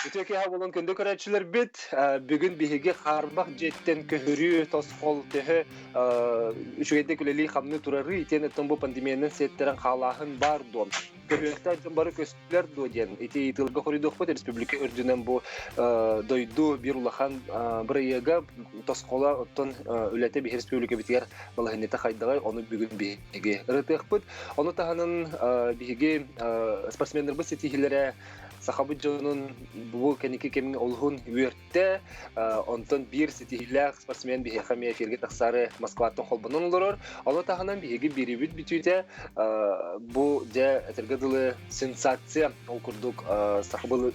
Үтөке хабылын күнді көрәтшілер бет, бүгін бігеге қарбақ жеттен көхірі, тосқол төхі, үшігейді күлелі қамны тұрары, итен өттін бұл пандемияның сеттерін қалағын бар дон. Көбекті айтын бары көстілер доден. Ити итылғы қоридоқ бұд, республика үрдінен бұл дойду бір ұлақан бір еге тосқола оттын үләті бі республика бітігер балағынеті қайдағай, оны бүгін бігеге ұрытық бұд. Оны тағының бігеге спортсмендер бұл сетихілері Сахабыт жонун бұл кәнеке кемін олғын үйертті, онтын бір сетихілі спортсмен бігеқамия ферге тақсары Москваттың қолбының олырыр. Оны тағынан бігеге беребіт бітуйте бұл де әтіргеділі сенсация ол күрдік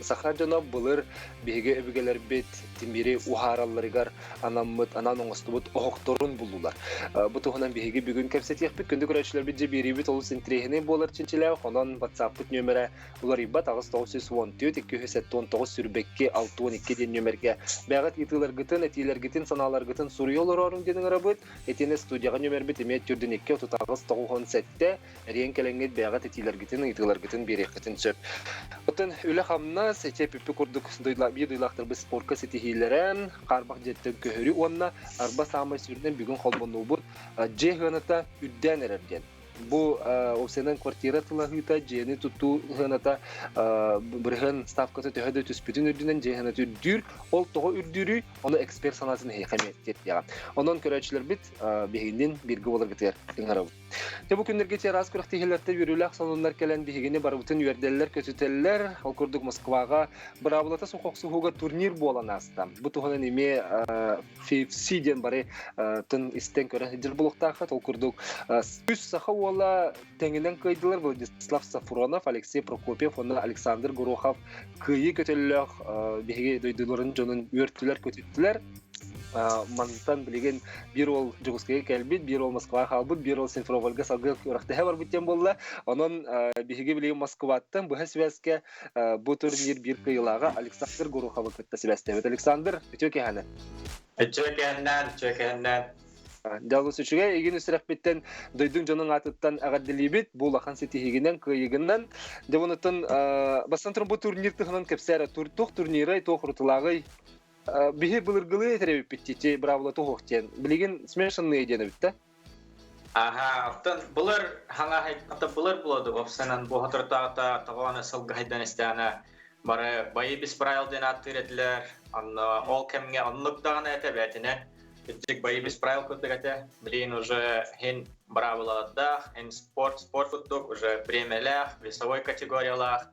саха жона бұлыр бігеге өбігелер бет тембері ұхараларығар анан оңысты бұд оғықтырын бұлулар. Бұтығынан бігеге бүгін кәпсетек біт, күнді көрәтшілер бет же беребіт олы сентрегіне болар ченчелі, онан WhatsApp-бұт нөмірі олар ибат ағыз 914-219 сүрбекке 612 ден нөмерге бәғат етілер гітін, әтейлер гітін, саналар гітін сұры олар орын денің арабыт. Әтені студияға нөмер біт емет түрден 2-9-9-7-те әрен кәліңгет бәғат әтейлер гітін, етілер гітін берек гітін сөп. Бұтын өлі қамына сәте пүпі күрдік бір дойлақтыр біз спортқа сетихейлерін, қарбақ жеттен көхірі онына арба самай сүрден бүгін қолбыны бұд же ғаныта үдден әрерден. Бұл овсенен квартира тылағыта, жені тұтту ғаната бірген ставкасы төхеді түспетін үрдінен же ғанаты үрдір, ол тоғы үрдірі, оны эксперт санасын хейқамет яған. Онын көрәтшілер біт бігінден біргі олар кетер еңғарау. Бұл күндерге тер аз күріқтегелерді үрілі салонлар кәлін бігіне барыбытын үйерделілер, көтітелілер, ол күрдік Москваға бір абылата соқоқсуға турнир болан аста. Бұл тұғынан еме FFC-ден бары түн істен көрін жыр бұлықтақыт, ол күрдік үс сақы ола тәңінен көйділер Владислав Сафронов, Алексей Прокопьев, оны Александр Горохов көйі көтелілер бігеге дөйділерін жонын үйерттілер, көтеттілер. Мантан білеген бір ол Жүгіскеге кәлбет, бір ол Москваға қалбыт, бір ол Симферопольға салғы ұрақтыға бар бүттен болды. Оның бігеге білеген Москваттың бұға связке бұл турнир бір қиылаға Александр Гороховы күтті связте. Александр, өтеке әні? Өтеке. Жалғыз үшіге, еген үсірәппеттен дөйдің жоның атыттан ағадділі бет, бұл ақан сетихегінен, көйегінен. Девонытын бастан тұрын бұл турнир тұғынан кәпсәрі тоқ турниры, тоқ ұртылағы Бихи былыргылы етеребіп біттеті бравлы тоғықтен. Білеген смешанны едені бітті? Ага, бұлыр, хаңа хайт, бұлыр бұлады, опсанан бұл хатыртағыта тағуаны сылғы хайдан істәні бары байы біз правилден аттыр етілер, ол кәмге онлықтағын әті бәтіне. Үттік байы біз правил көттік әті, білейін уже хен бравлыдақ, хен спорт көттік, уже премиялақ, весовой категориялақ.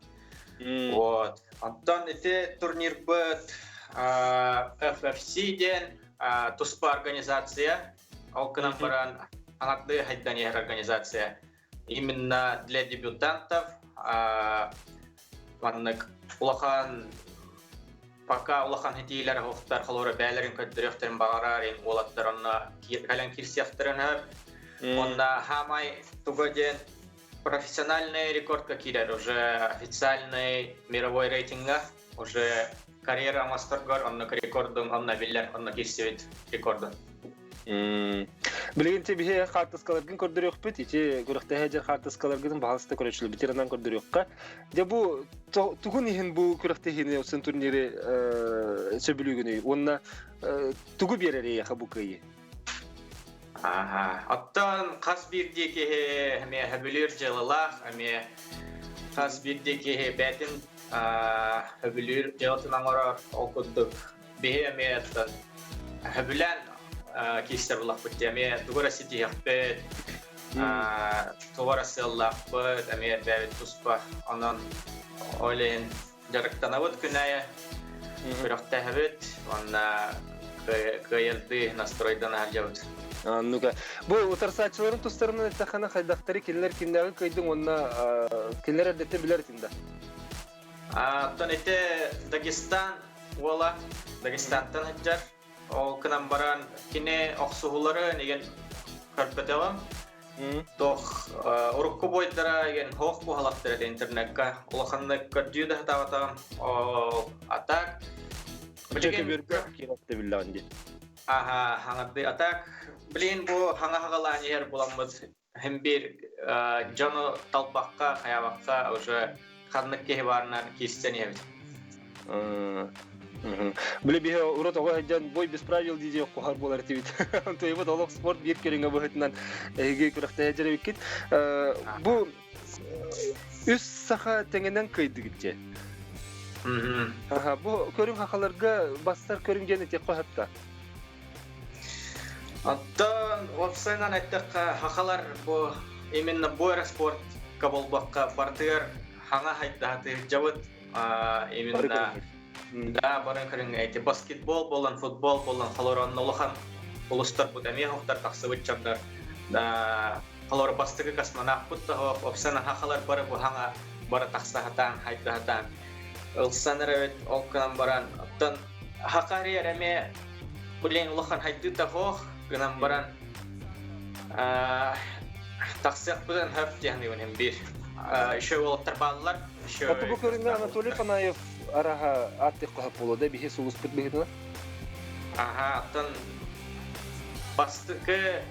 Антон әті турнир бұд, FFC-ден туспа организация, ол кынан баран аңатты хайдан егер организация. Именно для дебютантов, пока улахан хетейлер хоқтар қалуыры бәлерін көттіріқтерін бағарарын олаттар онына кәлін кирсияқтырын онда хамай тугоден профессиональный рекордка кирер, уже официальный мировой рейтинга, уже карьера мастергор, онна рекордым, онна биллер, онна кирсевит рекордын. Білген тебе қартысқаларғын көрдір өкпет, ете көріқті әжер қартысқаларғын бағалысты көречілі бітерінен көрдір өкқа. Де бұл тұғын ехін бұл көріқті ехіне өсін турнирі сөбілігіні, онына тұғы берер еқі бұл көйі? Оттан қас бірдеке әбілер жылылақ, қас бірдеке бәтін әбілер жылытын аңырар оқыдық. Бейе әбілен кестер бұлақ бұтты, тұғыра сеті еқпет, тұғыра сыллақ бұт, бәвет тұспа, онын ойлайын жарықтан ауыт күнәйі, күріқті әбет, онына көйелді настройдан әлжауыт. Бұл ұтарсатшыларын тұстарынан әттіқана қайдақтары келілер кемдегі көйдің онына келілер әдетті білер тінде? Тұн әті Дагестан ола, Дагестантан әджар. Ол кынан баран кіне оқсуғылары неген көрпетеуім. тох урукку бойдара ген хох бу халактар интернетка улаханны кадюда тавата атак ага хангады атак блин бу хангагалан ер буламыз хембир жано талпакка хаябакка уже ханнык кебарнан кистен ебит Биле бие урат ага жан бой без правил диде кохар болар тибит. То его долог спорт бир кереңе бөтнән эге күрәктә җәрәп кит. Бу үс саха теңеннән кыйдыгытчы. Ага, бу көрүм хакаларга бастар көрүнгәне тек кохатта. Аттан офсайнан әттәккә хакалар бу именно бу спорт кабылбакка бартыр хаңа хайдаты жабыт именно да барын кырын әйте баскетбол болан футбол болан халоран улахан улустар бу дәме хоктар таксыбыт чандар да халор бастыгы космонавт бутта офсайнан хакалар бары бу хаңа бары таксахатан хайдатан улсанырыт олкан баран аттан хакари реме булен улахан хайдыта хох гынан баран таксак белән хәп тягъни уның бир еще ул тарбаллар еще Бу көрүнгән Анатолий Панаев араха аттык кахап булды бихе сулус бит бигенә. Ага, тан бастыкы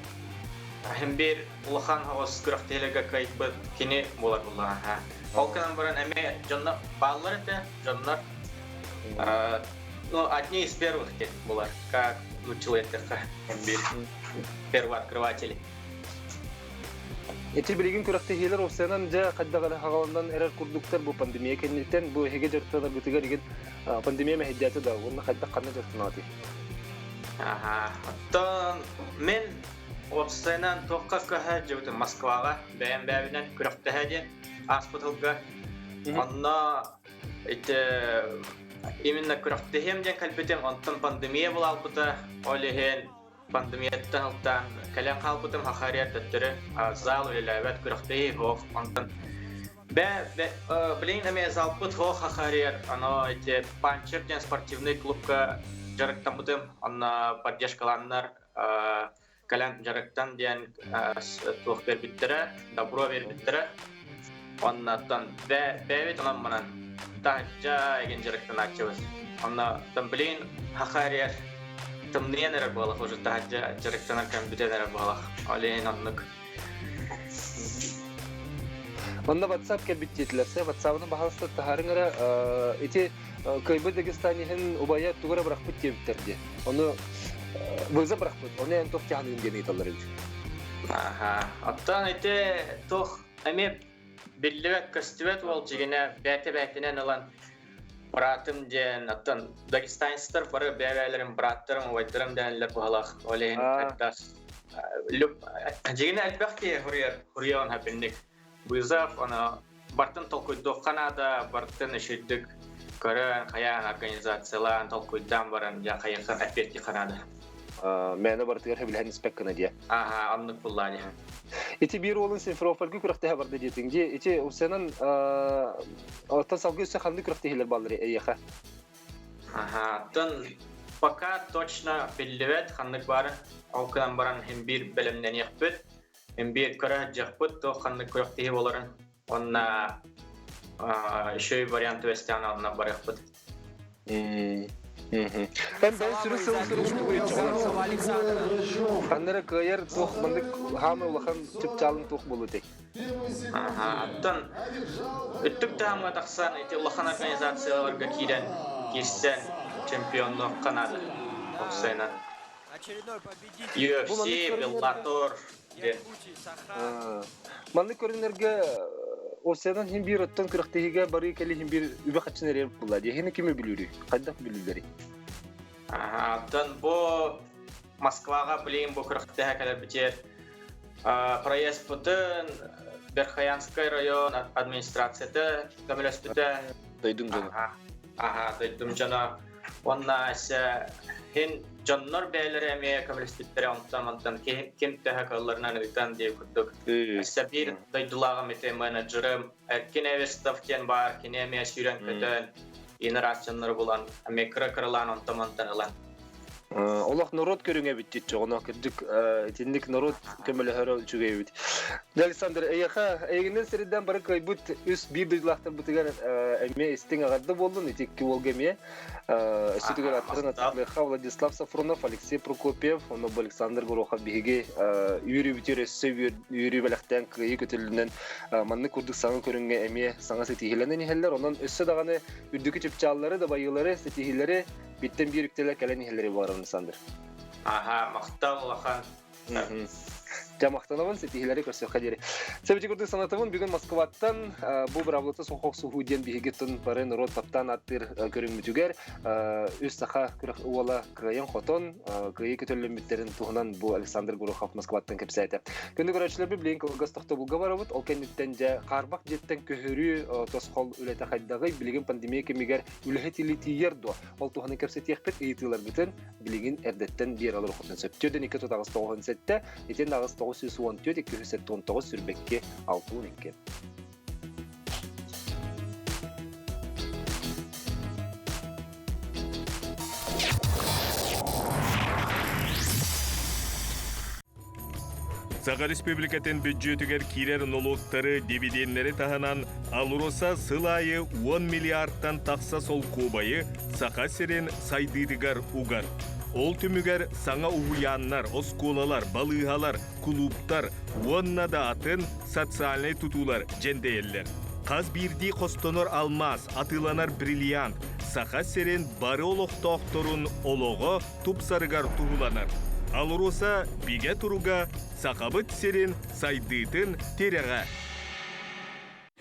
һәм бир улахан хавас крафтелеге кайтып кине булар булар. Ага. Олкан баран әме җанна баллар да, җаннар ну одни из первых тех булар, как учил это һәм бир первооткрыватели. Эти билеген күрәкте хилер офсенан жа каддагы хагаландан эрер курдуктар бу пандемия кеннектен бу хеге жырталар битиге деген пандемия мәһидәте да уны кадда канны жыртынаты. Ага. Тан мен офсенан токка каһа җөтә Москвага бәйән күрәкте һәден аспиталга. Анна эте именно күрәкте һәм дә калбетем антан пандемия була албыта олеген пандемияттан алтан калан халбытым хахарият төттөрө зал үлеләбәт күрәктәй хох антан блин әме залпыт хох хахарият аны эти панчер ден спортивный клубка жарыктан бутым анна поддержкаланнар калан жарыктан ден тох бербиттере добро бербиттере аннан бәбит анан манан тажа еген жарыктан ачыбыз анна блин хахарият Там тренера было уже тогда директор компьютера было, олень аннык. Онда WhatsApp кебиттеләрсә, WhatsApp-ны баһалыста таһарыңара эти кайбы Дагестаннын убая тугара брахпыт кебиттерди. Оны выза брахпыт, оны эн тох тягын геней талар иде. Ага, аттан эте тох эме биллебек костюмет бол жигене бәте-бәтенен алан Братым ден аттан Дагестанстар бары бәбәләрем браттарым вайдырым дәнләр бухалах олен каттас люп жигене әтбәхти хуриян хәпенник буйзаф ана бартын толкойдо Канада бартын ишидик көрән хаян организациялар толкойдан баран я хаяхан әпетти Канада Мәне бартыгар хәбилән спеккана дия. Ага, аннык буллани. Эти бир олын Симферопольга күрәктә барды дитинге. Эти усенан аттан салгы үсә ханды күрәктәләр баллары әйәхә. Ага, тан пока точно беллевет ханнык бар. Алкан баран һәм бир белемнән яхпыт. Һәм бир көрә яхпыт то ханнык күрәктәләр буларын. Онна еще вариант вестән ална бар яхпыт. Ben sürü Kanlara kayar toh bandık hamı ulakan tüp çalın toh bulutek. Aha, attan üttük tamam taksan eti ulakan organizasyonlarga kiren girsen çempiyonluk Kanada. Oksayna. UFC, Bellator. Manlık körünlerge o sedan hem bir attan kırıktıhiga bari kali hem bir übe kaçın erer bulla diye hene kimi bilüri? Kaddak bilüleri? Attan bu Moskvaga bileyim bu kırıktıha kadar biter. Проезд бүтін Верхоянский район администрацияда көміліспіті. Дойдың жана. Ага, дойдың жана. Онна әсі хен жаннар бәйлері әме көміліспіттері онтан кем тәхі қаларынан өйтан дейі күрдік. Әсі бір дойдылаға мете менеджерім. Кене вестовкен бар, кене әме сүйрен көтін. Ені расчанлар болан, әме кірі-кірілан онтан алан. Олох народ көрүнгө биттит жогоно кырдык тиндик народ көмөлөһөрө чүгөйбүт. Александр эяха эгинен сериден бары кайбыт үс бибилдактар бутыгар эме истин агарды болдун итикки болгеме сүтүгөр аттырын аттыха Владислав Сафронов, Алексей Прокопьев, оно Александр Горохов биге Юрий Бутересе Юрий Балактан кыйы көтөлүнөн манны курдук саңы көрүнгө эме саңа сетихиленен ихеллер онон өссө даганы үрдүкү чыпчааллары да байылары сетихилери биттен bir ülkeler gelen ihleri var Alexander. Aha, maqtal lahan. Жамақтанабын сетихилери көрсөккө дери. Себеби көрдүк санатыбын бүгүн Москваттан бу бравлыты сохок сухуден бигетин бары народ таптан аттыр көрүнмүтүгер үс саха күрөк уала крайын хотон крайы көтөлүмүттерин тугунан бу Александр Горохов Москваттан кепсайты. Күндү көрөчүлөр билен кылгастыкта булга барабыт, ол кенеттен же карбак жеттен көһөрү тосхол үлете хайдагы билген пандемия кемигер үлехетилитиердо. Ол туганы кепсетиекпет ыйтылар бүтүн билген эрдеттен бир алыр хотон сөптөдөн 2 тотагыс 97 этен дагыс 914 219 сүрбекке 612. Саха Республикатын бюджетігер кирер налогтары дивидендері тағынан алуроса сылайы 10 миллиардтан тақса сол кубайы саха серен сайдырыгар угар. Ол түмігер саңа уғуяннар, осколалар, балығалар, клубтар, онна да атын социальный тутулар жендейлер. Қаз бірді қостонор алмаз, атыланар бриллиант, саха серен бары олоқтоқторын олығы тупсарыгар туғуланар. Алуроса биге туруга сахабыт серен сайдытын терега.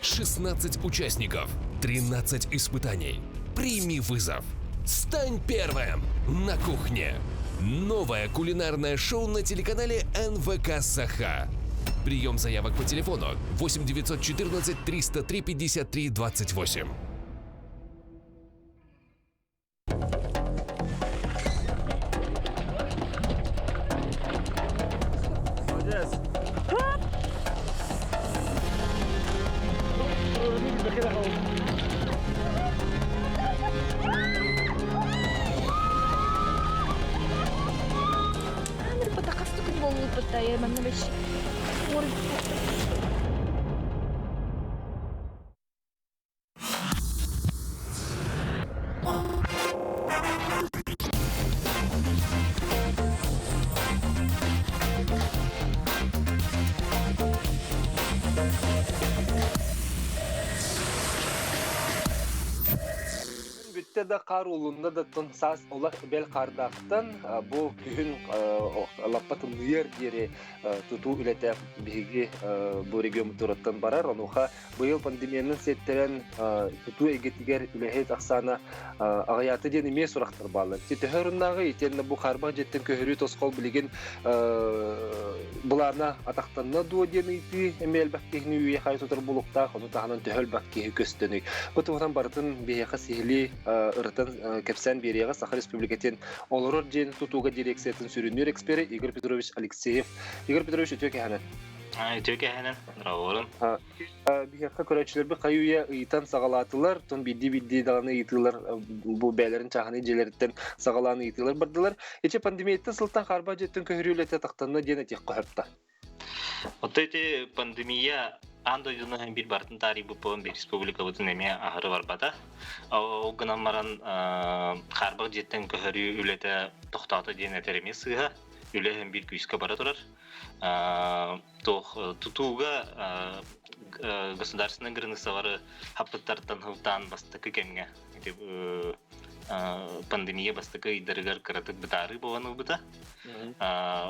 16 участников, 13 испытаний. Прими вызов. Стань первым на кухне. Новое кулинарное шоу на телеканале НВК Саха. Прием заявок по телефону 8 914 303 53 28. Я mam na myśli. Da kar ulunda da tonsas ola bel kardaktan bu kühün lapatın yer yeri tutu ülete bigi bu region turatan barar onuha bu yıl pandemiyanın setteren tutu egetiger ülehet aksana ağayatı deni me suraktır bağlı. Tühöründağı iten bu karba jetten köhürü toskol bilgin bularna ataktanna duo deni iti emel bakkehni üye haysotur bulukta onu tahanan tühöl bakkehi köstönü. Bu tuğdan baratın biheqa sihli ырытын кепсен берега Саха Республикатын олорор жен тутуга дирекциятын сүрүнүр эксперти Игорь Петрович Алексеев. Игорь Петрович өтөкө ханан. Өтөкө ханан. Раволун. Бихакка көрөчүлөр каюя ыйтан сагалатылар, тон бидди даганы ыйтылар, бу бәлерин чаганы желерден сагаланы ыйтылар бардылар. Эче пандемияда сылтан карба жеттен көһөрүлөтө тактанна ден этек копта. Отойте пандемия андойдуну hem bir bartın tarihi bu pon bir respublika bütün eme ahırı var bada. O gınamaran karbak jetten köhörü ülete toxtatı diyen eteremi sığha. Üle hem bir küyüske bara durar. Tutuğga государственный границалары хапыттардан хылтан бастыкы кемге. Пандемия бастыкы идерігер кыратык бітары болғаны бұта.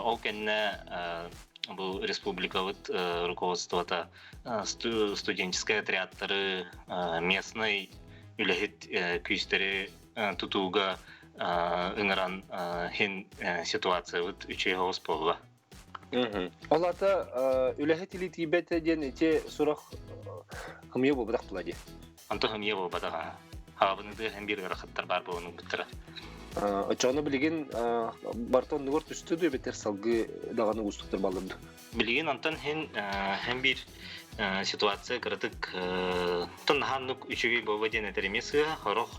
Ол кенне бұл республикалық руководствота студенческий отрядтары местный үлехет күйістері тұтуға ыңыран хен ситуация үшей хоғыз болға. Олата үлехет или тибет ден ете сұрақ хымия бұл бұдақ бұладе? Анты хымия бұл бұдаға. Хабыныды hem bir ғарақаттар бар болының бұттыра. Очоны билеген бартон нугор түстү дөбетер салгы даганы устуктар балымды. Билеген антан hem bir ситуация кырдык тынханнык үчүгей болба ден этеремесы хорох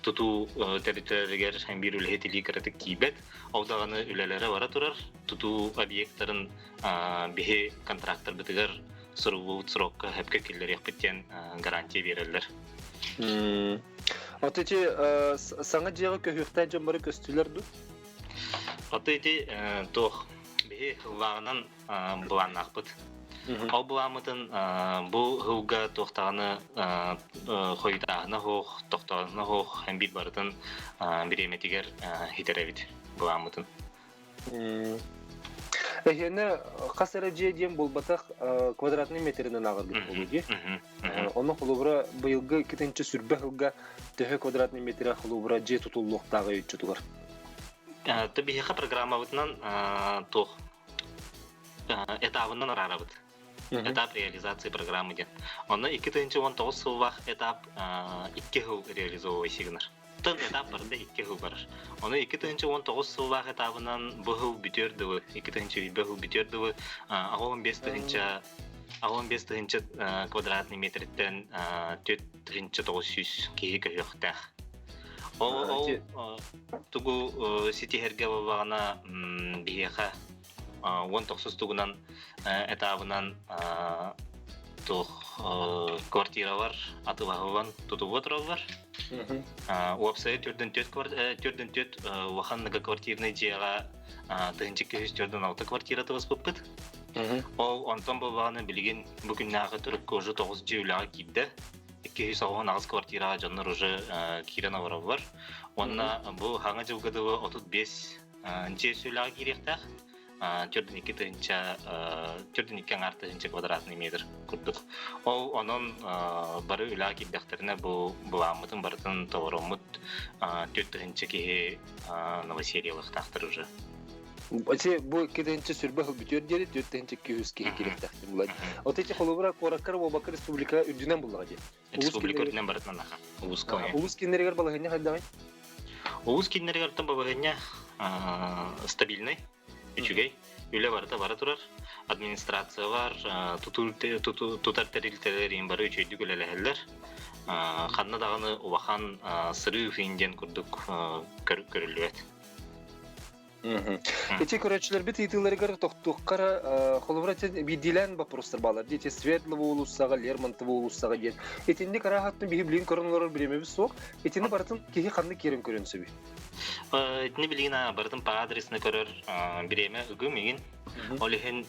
туту территориялер һәм бир үлһетили кырдык кибет аудаганы үлеләре бара турар туту объекттарын бихе контракттар битигер сұрғылт сұраққа әпке келдер яқпеттен гарантия берелер. Отети саңа жағы көйіқтен жамбары көстілер ду? Отети тоқ бе ғылағынан бұлан ақпыт. Ол бұламытын бұл ғылға тоқтағаны қойдағына хоқ, тоқтағына хоқ, әмбет барытын біреметігер хитеревит бұламытын. Эхене қасыры жеден бұл батақ квадратный метрінен ағыр бүт болу де. Оны құлыбыра бұйылғы кетенші сүрбі ғылға түхі квадратный метрі құлыбыра же тұтулуқтағы өтчі тұғыр. Табиғиға программа бұтынан тоқ этабынан арара бұт. Этап реализации программы ден. Оны 2019 сылвақ этап 2 ғыл реализовывай сигнар. Тын этап барында 2 ғыл барыр. Оны 2019 сылвақ этабынан бұл ғыл бүтердігі, 2020 ғыл бүтердігі, ағылын 5 тығынчы квадратный метрден 4,900 кейі көйіқтәқ. Ол тұғы сетихерге болғана бейеға 19 тұғынан этабынан квартира бар, атывағылан тұтуға тұрау бар. Уапсайы түрден төт уақанныға квартирны жеға тығынчы 204 квартира тұғыз бұппыд. Ол онтан болғаны білген бүгіннағы түрік көжі 9 жеуліға кейді. 290 квартираға жаннар уже кирен авырау бар. Онна бұл хаңа жылғадығы 35 жесуліға керектәқ. Түрден 2 артығынчы квадратный метр күрдік. Ол оның бары үліға кейдіқтеріне бұл амытын барытын тауырамыд 4-тігінші кейі новосериялық тақтыр уже. Бұл кетенші сүрбі ғыл бүтер деді 4-тігінші кейі керектәқті болады. Отеті қолыбыра Қораққар Обақы Республика үрдінен бұлыға де. Республика үрдінен барытынан аға. Уыз кеннергер балағыне қалдағай? Уыз кеннергер балағыне стабильный. Үчүгей, үлі барыта бара турар, администрация бар, тутар тәрелтелерін бары үчөйдік үлеләхелер. Қанна дағаны уахан сыры фейінден күрдік көрілует. Эти көрәтшілер бет етілерігер тоқтуққара қолыбыра бейдилән бапырыстыр балар. Дети Светлова улуссаға, Лермонтова улуссаға ден. Етінде қарағаттың бейі білген көрінлерін біремебіз соқ, етінде барытын кейі қанды керін көрінсі бей? Етіне білген барытын по адресіне көрір біреме үгім еген. Олеген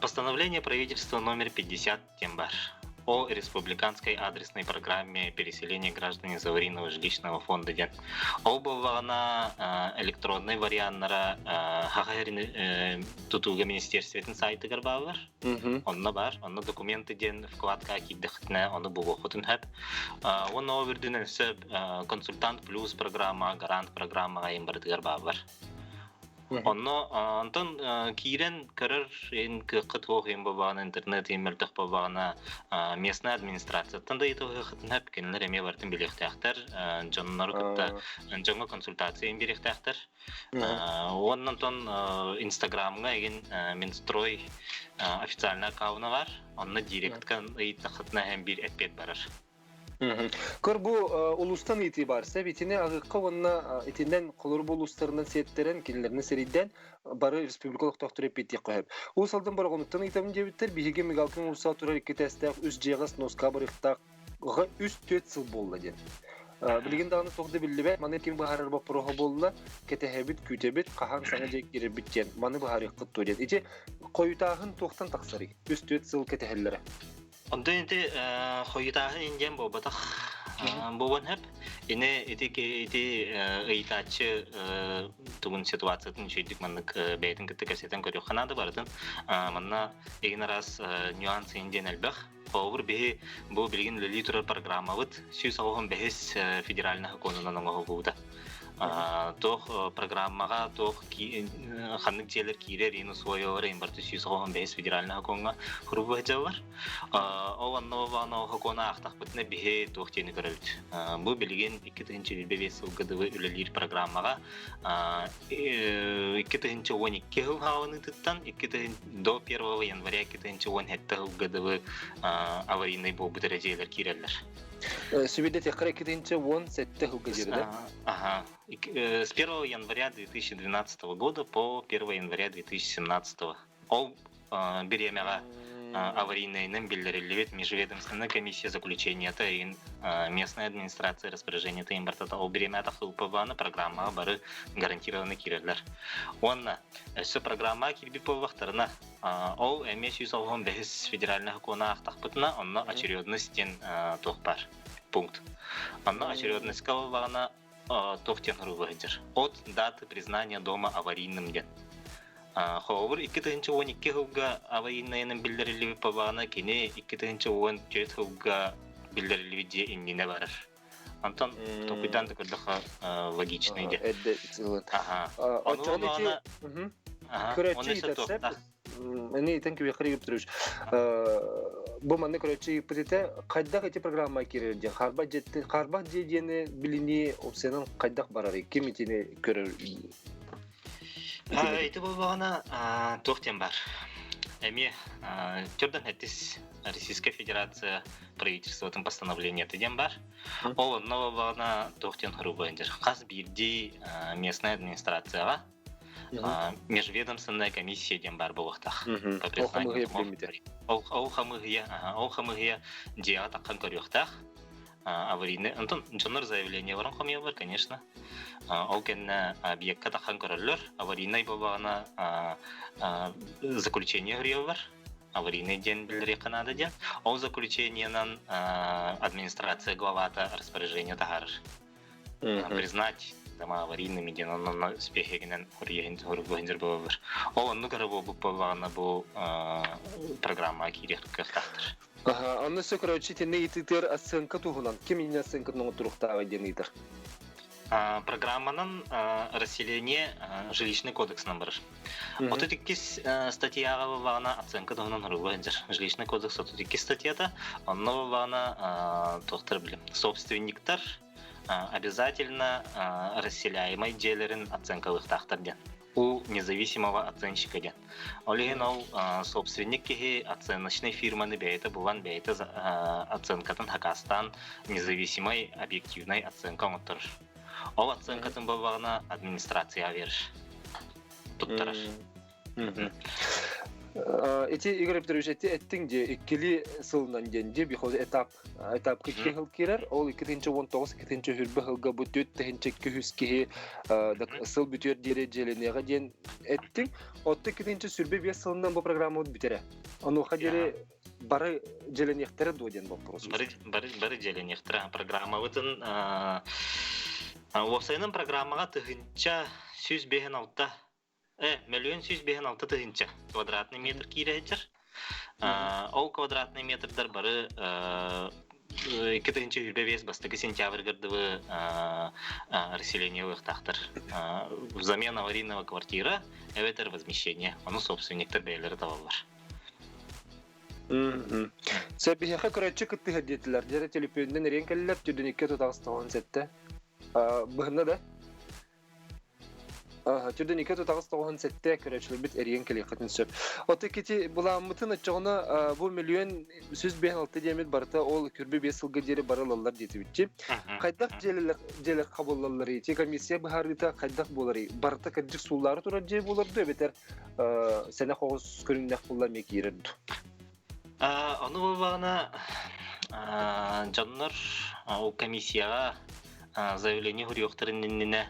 постановление правительства номер 50 тем бар. О республиканской адресной программе переселения граждан из аварийного жилищного фонда ден. Ол болғана электронный варианттары тутуга министерстветін сайты гарба бар. Онна бар, онна документы ден вкладка киддіхтіне, оны бұл оқытын әп. Оны овердінен сөп консультант плюс программа, гарант программа ғайын барды гарба бар. Онтон кирен көрір ең қыт оғын болбағына, интернет емелтіқ болбағына местная администрация. Тында етіғі қытын әп кенілер әме бартын білекті әқтір, жонынары күтті жоңға консультация емберекті әқтір. Оннан инстаграмға еген Минстрой официальный аккауны бар, онына директка қытына әм бір әтпет барыр. Көр бұл ұлыстан еті барса, етіне ағыққа онына етінден қолыр бұл ұлыстарынан сеттерін, келілерінің серейден бары республикалық тоқтыр епеттек қойып. Ол салдан бар ғонықтан етамын дебіттер, бейге мегалкин ұлыса тұрар екеті әстәқ үз жеғас носка барықтақға үз 4 сыл болды ден. Білген дағыны тоқты білі бәй, маны кем бағарар бақ бұруға болды, кәті әбіт, күйтебіт, қахан саңа жек керер біттен, маны бағарық қыт төден. Ете қойытағын тоқтан тақсары, үз 4 сыл кәті әлілері. Онда енді қойытағы инден болбатақ болған әп. Ені еті ұйтачы тұғын ситуациятын үшейдік маннық бәйтін күтті кәсеттен көрі қанады бардың. Манна еген арас нюансы инден әлбәқ. Қоғыр бәйі бұл білген литурар программа бұд. Сүйіс ағығын бәйіс федеральны қонынан оңығы бұлды. Тох программага тох ханнык жерлер кирер ин условиялар имбарты сүйсоған бәйс федеральный хаконга хурубы жабар. Ол аннована хакона ақтақ бүтіне бихе тох тені көрілді. Бұл білген 2005 жылгадывы үлелер программага 2012 жыл хаваны тұттан до 1 января 2017 жылгадывы аварийный бол бұтыры жерлер кирерлер. Субиде текре 2017 жылга жерде. Ага. С 1 января 2012 года по 1 января 2017. Ол беремега аварийный билдирилибет межведомственная комиссия заключения и местная администрация распоряжения импорта ол беремега хылпабаны программа бары гарантированный кирерлер. Онна все программа кирби по вахтарна ол эмес юсалгон бехис федеральный хакона ахтахпытна онна очередностен тохпар пункт. Онна очередность калбагана тохтен рубайдер от даты признания дома аварийным ден. Ховыр 2012 жылга аварийныйның билдирилиби пабана кене 2014 жылга билдирилиби де иннине барыр. Антон топидан да көрдіға логичный де. Ага. Очоғаны көрәтчі етерсеп, әне тәнкі бекірі кептіріш. Бұл мәнді көрәтчі епітеті қайдақ еті программа керерден, қарбақ дедені біліне опсияның қайдақ барары, кем етені көрер? Это было тохтен бар. Эми түрден әттіс Российская Федерация правительства там постановление теден бар. Ол нового бана тохтен хрубендер. Қаз бирди местная администрацияға межведомственная комиссия ден бар болықтақ. Ол хамығыя диаға таққан көріқтақ. Аварийный. Антон, жонор заявление варан хамия бар, конечно. Ол кенне объектка тахан көрөлөр. Аварийный болбағана заключение грия бар. Аварийный ден билдире канада ден. Ол заключениенан администрация главата распоряжение тахарыр. Признать дома аварийными ден онна успехегенен хурьегин хурбугендер болбар. Ол онну кара болбағана бұл программа кирек кахтахтыр. Анны сөкөрөчи тенне ититер оценка тугунан. Кем ине оценканың туруктагы денитер? Программанын расселение жилищный кодекс номер. Вот эти статья вана оценка тугунан рубендер. Жилищный кодекс вот эти статья-то онно вана тохтер билем. Собственниктер обязательно расселяемый делерин оценковых тахтарден. У независимого оценщика ден. Олеген ол собственник кеге оценочной фирманы бейті бұлан бейті оценкатын хакастан независимой объективной оценка ұттырыр. Ол оценкатын бұлағына администрация верш. Тұттырыр. Эти Игорь Петрович, эттің де еккелі сылынан денде бейхоз этап кеткен хыл керер, ол 2019-2020 хүрбі хылға бұтөт тәхінчек көхіз кеге сыл бүтер дере желенеға ден әттің, отты 2020 сүрбе бес сылынан бұл программа өт бітере. Оны оқа дере бары желенектері дуаден бұл процесс. Бары желенектері программа өтін осайының программаға тұхынча сөз бейін алтта миллион 156 тысяча квадратный метр кирәҗер. Ол квадратный метрдар бары 2025 бастагы сентябрь гырдывы расселение вахтахтар. Взамен аварийного квартира эветер возмещение. Оно собственниктер бәйләре табалар. Сәбихәкә көрәтче кытты хәдитләр. Дәрә телефондан ренкәлләп төдән 2 тотагыстан сәттә. Быгына да Түрден 2 тотағыз сәтте көрәчілер бит әрген келе қатын сөп. Оты кеті бұламытын атчағына бұл миллион сөз бен алты демет барыта ол көрбі 5 жылға дері барылалар деті бітчі. Қайдақ желер қабылалар еті комиссия бұхарыта қайдақ болары. Барыта кәрдік сулары тұрар же боларды өбетер сәне қоғыз көріннәқ болар мек ерірді. Оны болбағына жанлар комиссияға заявление хұрияқтарынніне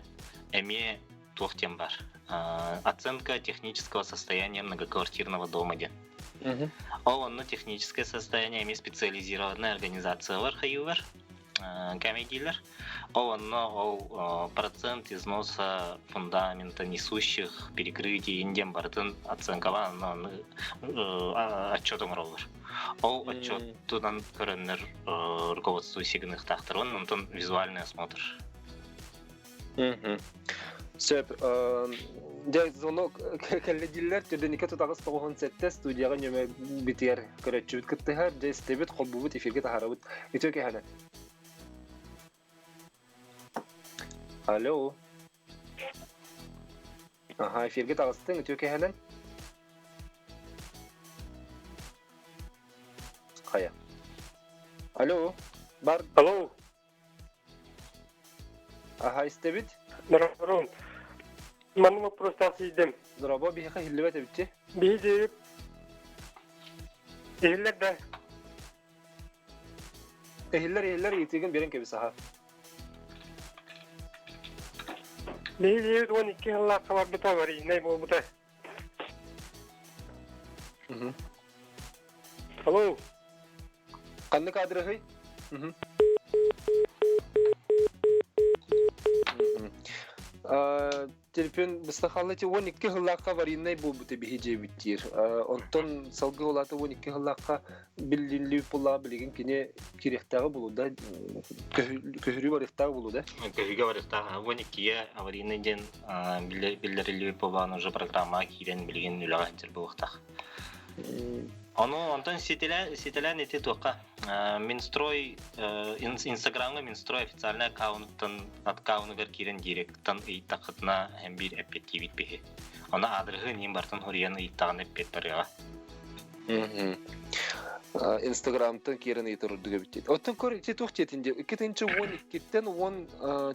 әме тохтен бар. Оценка технического состояния многоквартирного дома. Ол техническое состояние имеет специализированная организация вархаювар, комедилер. Ол процент износа фундамента несущих перекрытий индем бартын оценкован отчетом роллер. Ол отчет тудан көрінер руководству сигных тахтар, он визуальный осмотр. Сөп, дәл звонок кәлледилләр төден ике тутагыз 97 студияга нөмер битер көрәтчүт кыттыһар, дәстебет холбубут эфирге таһарабыт. Итөке хәле. Алло. Ага, эфирге тагыстың, итөке хәлен. Кая? Алло. Бар. Алло. Ага, истебит. Здорово. Манный вопрос таксидем. Здорово, бихе хиллебет битти. Бейдеп. Ehillerde. Ehiller yitigen beren kebi saha. Beydep 12 yıllar kavar bita var. Ne bu bita? Alo. Kanlı kadrıhı? Телефон быстахаллати 12 хыллакка вариннай болбута бихиже биттир. Онтон салгы олаты 12 хыллакка билинли була билеген кине кирехтагы болуда, көһүрү барыктагы болуда. Көһүгө барыктагы 12-ге аварийный ден биллерили болған уже программа кирен билген үлөгөнтер булуктак. Онтон сетелен эти тока. Минстрой Инстаграмга Минстрой официальный аккаунтыгар кирен директтан ыйтакытына hem bir эппеттибит бехи. Она адрыгы ним бартын хуриян ыйтагын эппет барыга. Инстаграмтан кирен ыйтырдыгы биттет. Оттон көр тетух четинде 2-12-тен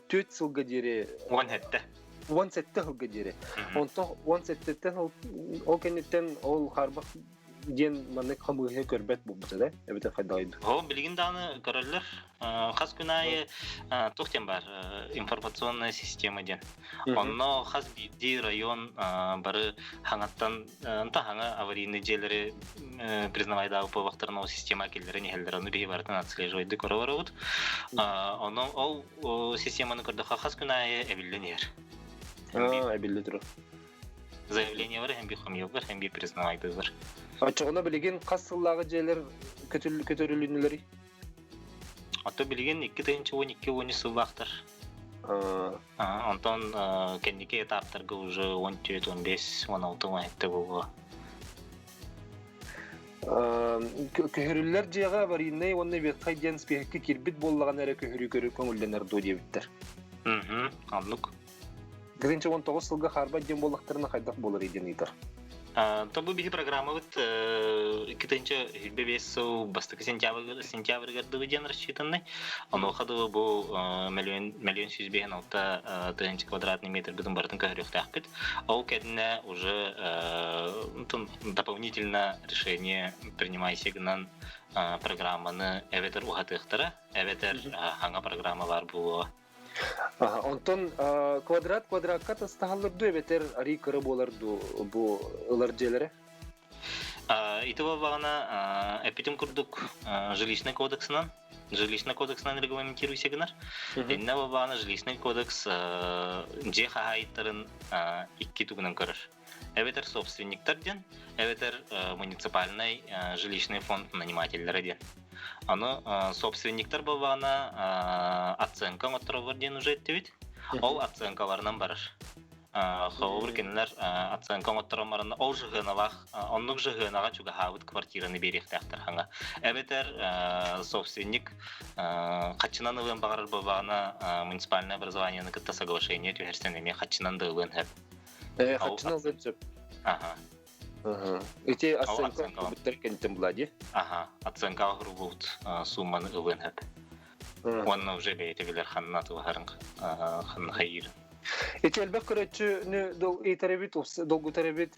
14 сылга дере. 17. 17 сылга дере. Онтон 17-тен ол кенеттен ол харбак ген маны камыгы көрбөт болбута да. Эбите кайдайды. О, билген даны көрөлөр. Хас күнайы тохтен бар информационная система ден. Онно хас бирди район бары хаңаттан хаңа аварийный жерлери признавайдагы по вакыттарына система келдерин хелдерин бии бартын отслеживайды көрөбүт. Онно ол системаны көрдө хас күнайы эбилленер. Эбилле тур. Заявление бар, hem bir хамиёк бар, hem bir признавайды бар. Ачыгына билген кассыллагы жерлер көтөрүлүнүлөрү. Ата билген 2-12 сылбактар. Антон кендике этаптарга уже 14-15 16 маятта болго. Көһөрүллөр жыга бар инне, онны бет кайден спехке кирбит боллаган эре көһөрү көрүп көңүлдөнөр ду дебиттер. Анлык. 19 сылга харба ден боллактарына кайдак болор иден ыйтар. Табу биги программа бит 2-25 бастыкы сентябрь гады ден рассчитанный. Оно хады бу миллион сүзбеген алта 3 квадратный метр гыдын бартын көһөрүктак бит. Ол кедине уже дополнительно решение принимайся гынан программаны эветер ухатыктара, эветер ханга программа бар бу. Онтон квадратка тастаалырды бетер ари кыры боларду бу ылар жерлери. Итова багана эпитим курдук жилищный кодексынан регламентируйся гынар. Инна багана жилищный кодекс же хахайттарын 2 тугунан көрөр. Эветер собственниктер ден, эветер муниципальный жилищный фонд нанимательлери ден. Аны собственниктер болғана оценка отыр ден уже еттебет. Ол оценкаларынан барыр. Хауыр кенелер оценка отыр марына ол жығынавақ, онлық жығынаға чуға хавыт квартираны беректәқтір хаңа. Әбетер собственник қатшынан ылын бағарыр болғана муниципальное образованияны кітті соглашение түйерсенеме қатшынан да ылын әп. Қатшынан ылын сөп. Эти оценка бүттер кенттен бұлади? Оценка ғыру бұлт сумманы ылын әп. Онна уже бәйтігілер ханна тұлғарын ханна хайырын. Эти әлбәк көрәтші долгу тарабет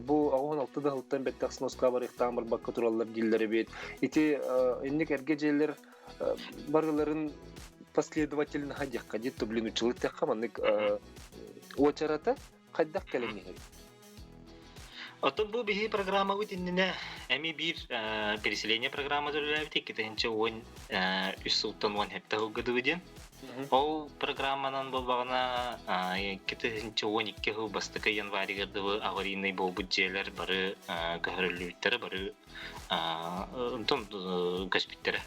бұл ағуын алтыда ғылттан бәттәқ сноска бар иқтан бар баққа туралар дилдері бет. Эти әннік әрге жерлер барғыларын последовательны хадияққа детті білін үчілі тәққа маннык очарата қайдақ кәлемнігер. Ото бу биги программа үтініне әмі бір переселение программа дүрләбіті кетенче 10 үсілттан 10 хепті ғылғыды өден. Ол программанан болбағына кетенче 12 ғыл бастықы январи ғырдығы аварийный бол бүджелер бары көхірілі үттері, бары госпиттері.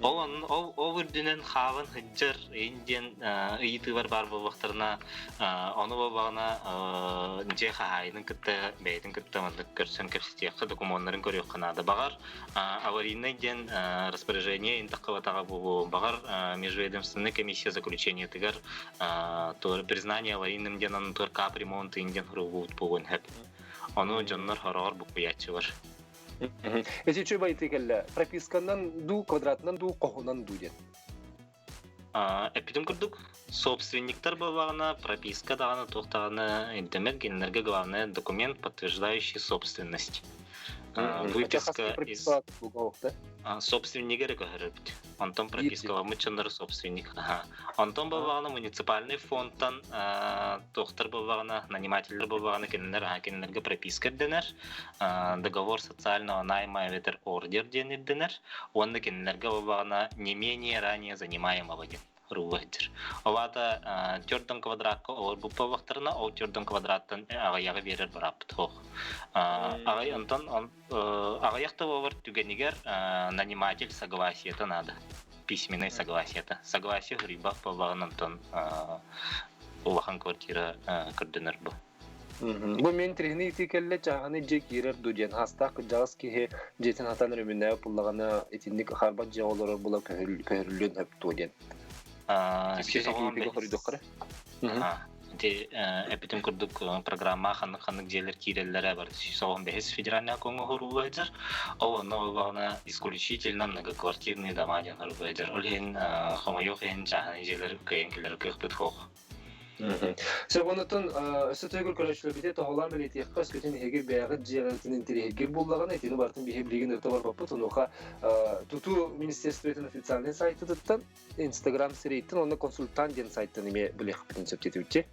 Ол үрдүнен хавын хыджар инден ыйты бар бабактарына оны бабагына же хахайдын кытта бейтин кытта мандык көрсөн кепситиякка документтарын көрөк канады багар аварийный ден распоряжение интаккаватага бу багар межведомственная комиссия заключения тыгар признание аварийным денан төр капремонт инден хурубут бугун хеп оны жоннор хорор букуячы бар. Эти чё байтыкелле пропискандан ду квадратынан ду кохунан ду ден. Эпидем курдук собственниктар бабагына прописка даганы токтаганы интернет генерге главный документ, подтверждающий собственность. Выписка из собственника говорит. Антон прописка мычандар собственник. Антон бабагына муниципальный фондтан токтар бабагына наниматель бабагына кеннерге прописка денер. Договор социального найма ветер ордер денер. Он кеннерге бабагына не менее ранее занимаемого ден. Рувадир. Олата төрдөн квадратка олар бу павактарына ол төрдөн квадраттан агаяга берер барапты хох. Агай антон агаякта олар түгенигер наниматель согласиета надо. Письменное согласие. Согласие гриба паваган антон улахан квартира кырдыныр бу. Бу мен трихни итикелле чаганы же кирер дуден хастак жагыс ки жетен атан рөмүнө пуллагана этинник харбат жаолор була көрүлүн хөп дуден. Эпитем курдук программа ханнык жерлер киреллере бар. Соон бес федеральная конго хурувайдер. Ол нована исключительно многоквартирные дома ден хурувайдер. Олен хамайок ен жаханы жерлер кайынкелер кыхпыт хох. Себонутун өсөтөгөр көрөчлөр бите тоголар белетиек көскөтүн хеге бягы жегентин интерегер буллаган этини бартын бихеблиген өтө бар баппы тонуха туту министерствотун официальный сайтыдыттан Instagram сериттин оны консультант ден сайттан эме билек принцип жетүүчү.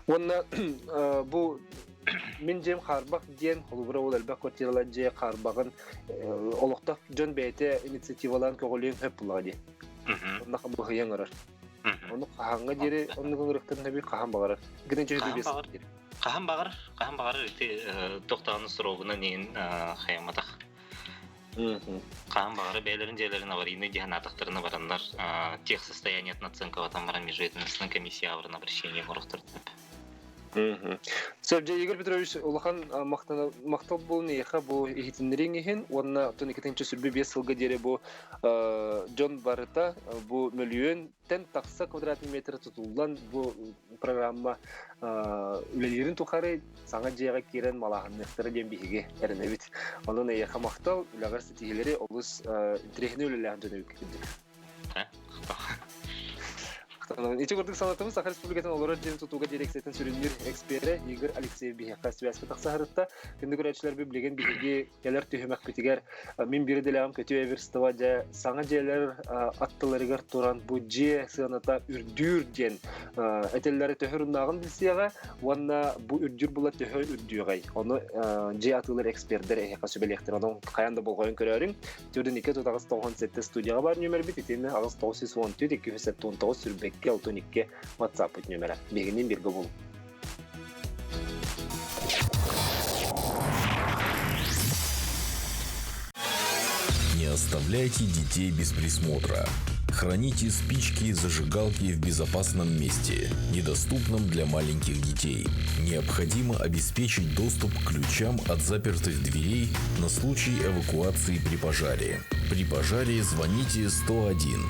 Онна бу мен жем харбак ден холубра ол албак квартиралар же харбагын олуктак жон бете инициативаларын көголөн хөп булады. Онда бу хыяңарар. Onu kahanga jere onu gırıktın tabi kaham bağırır. Giden çözü bir kaham bağırır ite toktağının soroguna neyin hayamadak. Kaham bağırır beylerin jelerin аварийный диагнозтарына барандар тех состояний оценка ватамара межведомственная комиссия аварийного обращения морохтыртып. Сергей Игорь Петрович улахан мактал болны яха бу ихтинрин ихин онна 12-нче сүрбе 5 жылга дере бу Джон Барыта бу миллион тен такса квадрат метр тутулган бу программа үлелерин тухары саңа жайга кирен малаханныктары ден биге эренебит. Онун яха мактал улагар статиялери олус трехне үлелерин жөнөп кетти. Эти гордык санатымыз Саха Республикатын олорор жен тутууга дирекциятын сүрүнүр эксперти Игорь Алексеев бихакка связка таксахарытта кенди көрөчүлөр билген биги келер төһөмөк битигер мен бири делегам көтө эверстова жа саңа жерлер аттыларыгар туран бу же сыната үрдүр ден этеллери төһөрүнагын билсега онна бу үрдүр була төһө үрдүгай оны же атылар эксперттер эхка сөбелектер анын каянда болгон көрөрүң түрдүн 297 студияга бар номер бит этени агыс 914 279 сүрбек Келтоникке WhatsApp номера. Бегинин бирге бул. Не оставляйте детей без присмотра. Храните спички и зажигалки в безопасном месте, недоступном для маленьких детей. Необходимо обеспечить доступ к ключам от запертых дверей на случай эвакуации при пожаре. При пожаре звоните 101.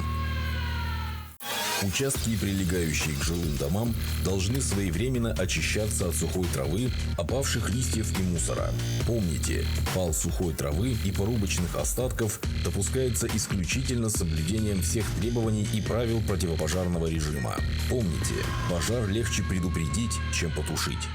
Участки, прилегающие к жилым домам, должны своевременно очищаться от сухой травы, опавших листьев и мусора. Помните, пал сухой травы и порубочных остатков допускается исключительно с соблюдением всех требований и правил противопожарного режима. Помните, пожар легче предупредить, чем потушить.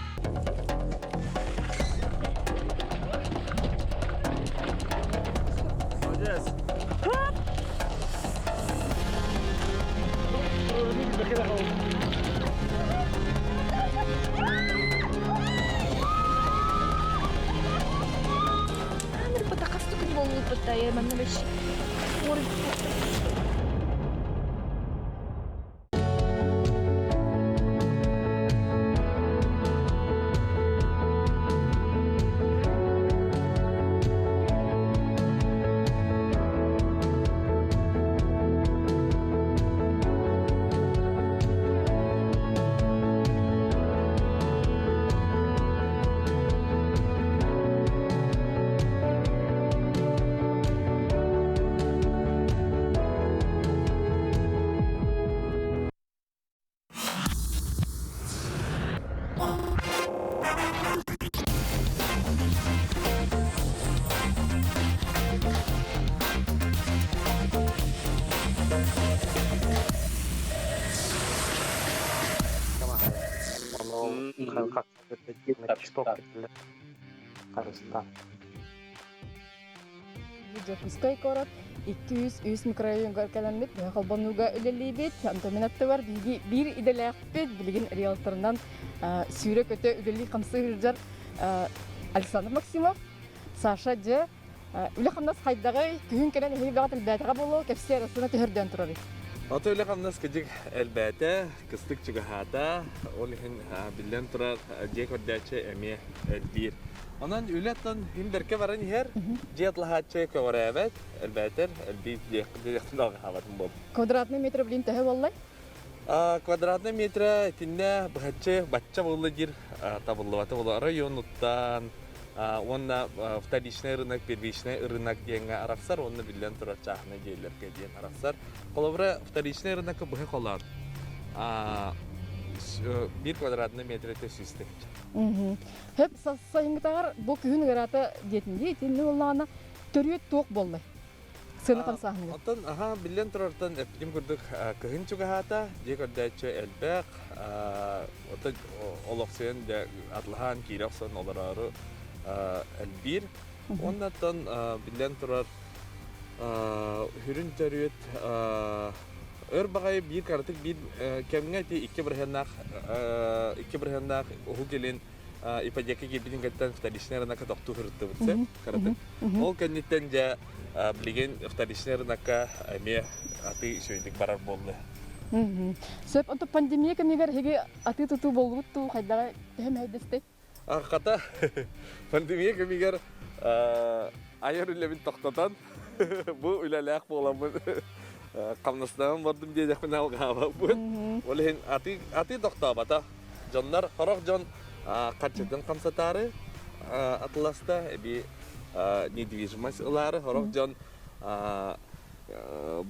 Я мамнович. Пускай корот 200 микрорайонга кәләмит, халбануга үлелибет, антоминаттар бир иделәкпет, билген риэлторнан сүйрә көтө үлели камсы хирҗар Александр Максимов, Саша Дже, үле хамнас хайдагы күн кенен хибагат элбәтгә булу, кепсе арасына төһөрдән турары. Ото үле камнас кыжык элбәтә, кыстык чыгахата, ол хин билен турар дек вадачы эме элбир. Ondan ületten himberke varan her, jetlahatçı kavarevet, elbette, elbette diyekten havatım bol. Kvadratный метр билин тәһә валлай. Квадратный метр тинне бахачы батча болы жир табыллываты болы районуттан, онна вторичный рынок, первичный рынок дегенге араксар, онны билен турар чахны жерлерге деген араксар. Коловра вторичный рынокы бухе колар. 1 квадратный метр это süstek. Hep sayıngıtağar bu kühün garata детинде, тенне оллана төрүет тоқ боллай. Сыны камсахны. Атын билен турартан эпдим күрдүк кыһын чугахата, жек ордачы элбек, ото олоксен де атлахан кираксан оларары элбир. Оннан билен турар хүрүн төрүет Örbağı bir kartık bir kemine ti iki berhendak hugilin ipajaki gibinin gatan tradisyonel naka doktor hırtı bitse kartık. O kenditten ja bilgin tradisyonel naka eme ati söyledik barar bollu. Söp untuk pandemiya kemiger hege ati tutu bolgut tu haydaga hem haydeste. Kata pandemiya kemiger ayar ülebin toktatan bu ülelek bolamın. Kamnasdan vardım diye yakın algaba bu. Olehin ati doktor bata. Jonlar horok jon kaçırdan kamsatarı atlasta bir недвижимость ылары horok jon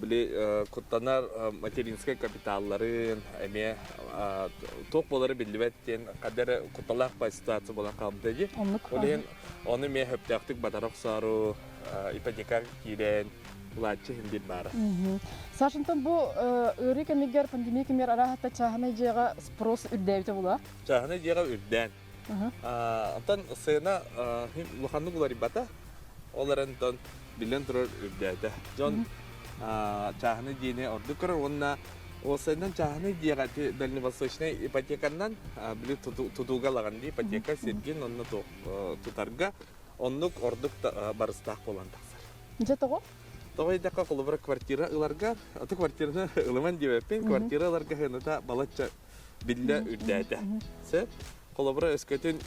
bile kurtanar материнский капиталларын эме тополары билбеттен кадер куталак ситуация була калды. Olehin onu me höptäktик батарак сару ипотека кирен Лачы хиндин бара. Сашынтан бу өрі кемигер пандемия кемер арахата чахана жега спрос үрдәйті була? Чахана жега үрдән. Антан сыйна луханны булар бата. Оларантан билен турар үрдәйті. Жон чахана жене орды көрөр онна осыйнан чахана жега дальневосточный ипотеканнан били тутуга лаганды ипотека серген онна тутарга оннук ордук барыстак болан таксар. Нче того? Тогой дека колобра квартира ыларга, аты квартираны ылыман дебеппен, квартира ыларга хыната балача билля үрдәтә. Сеп колобра өскөтүн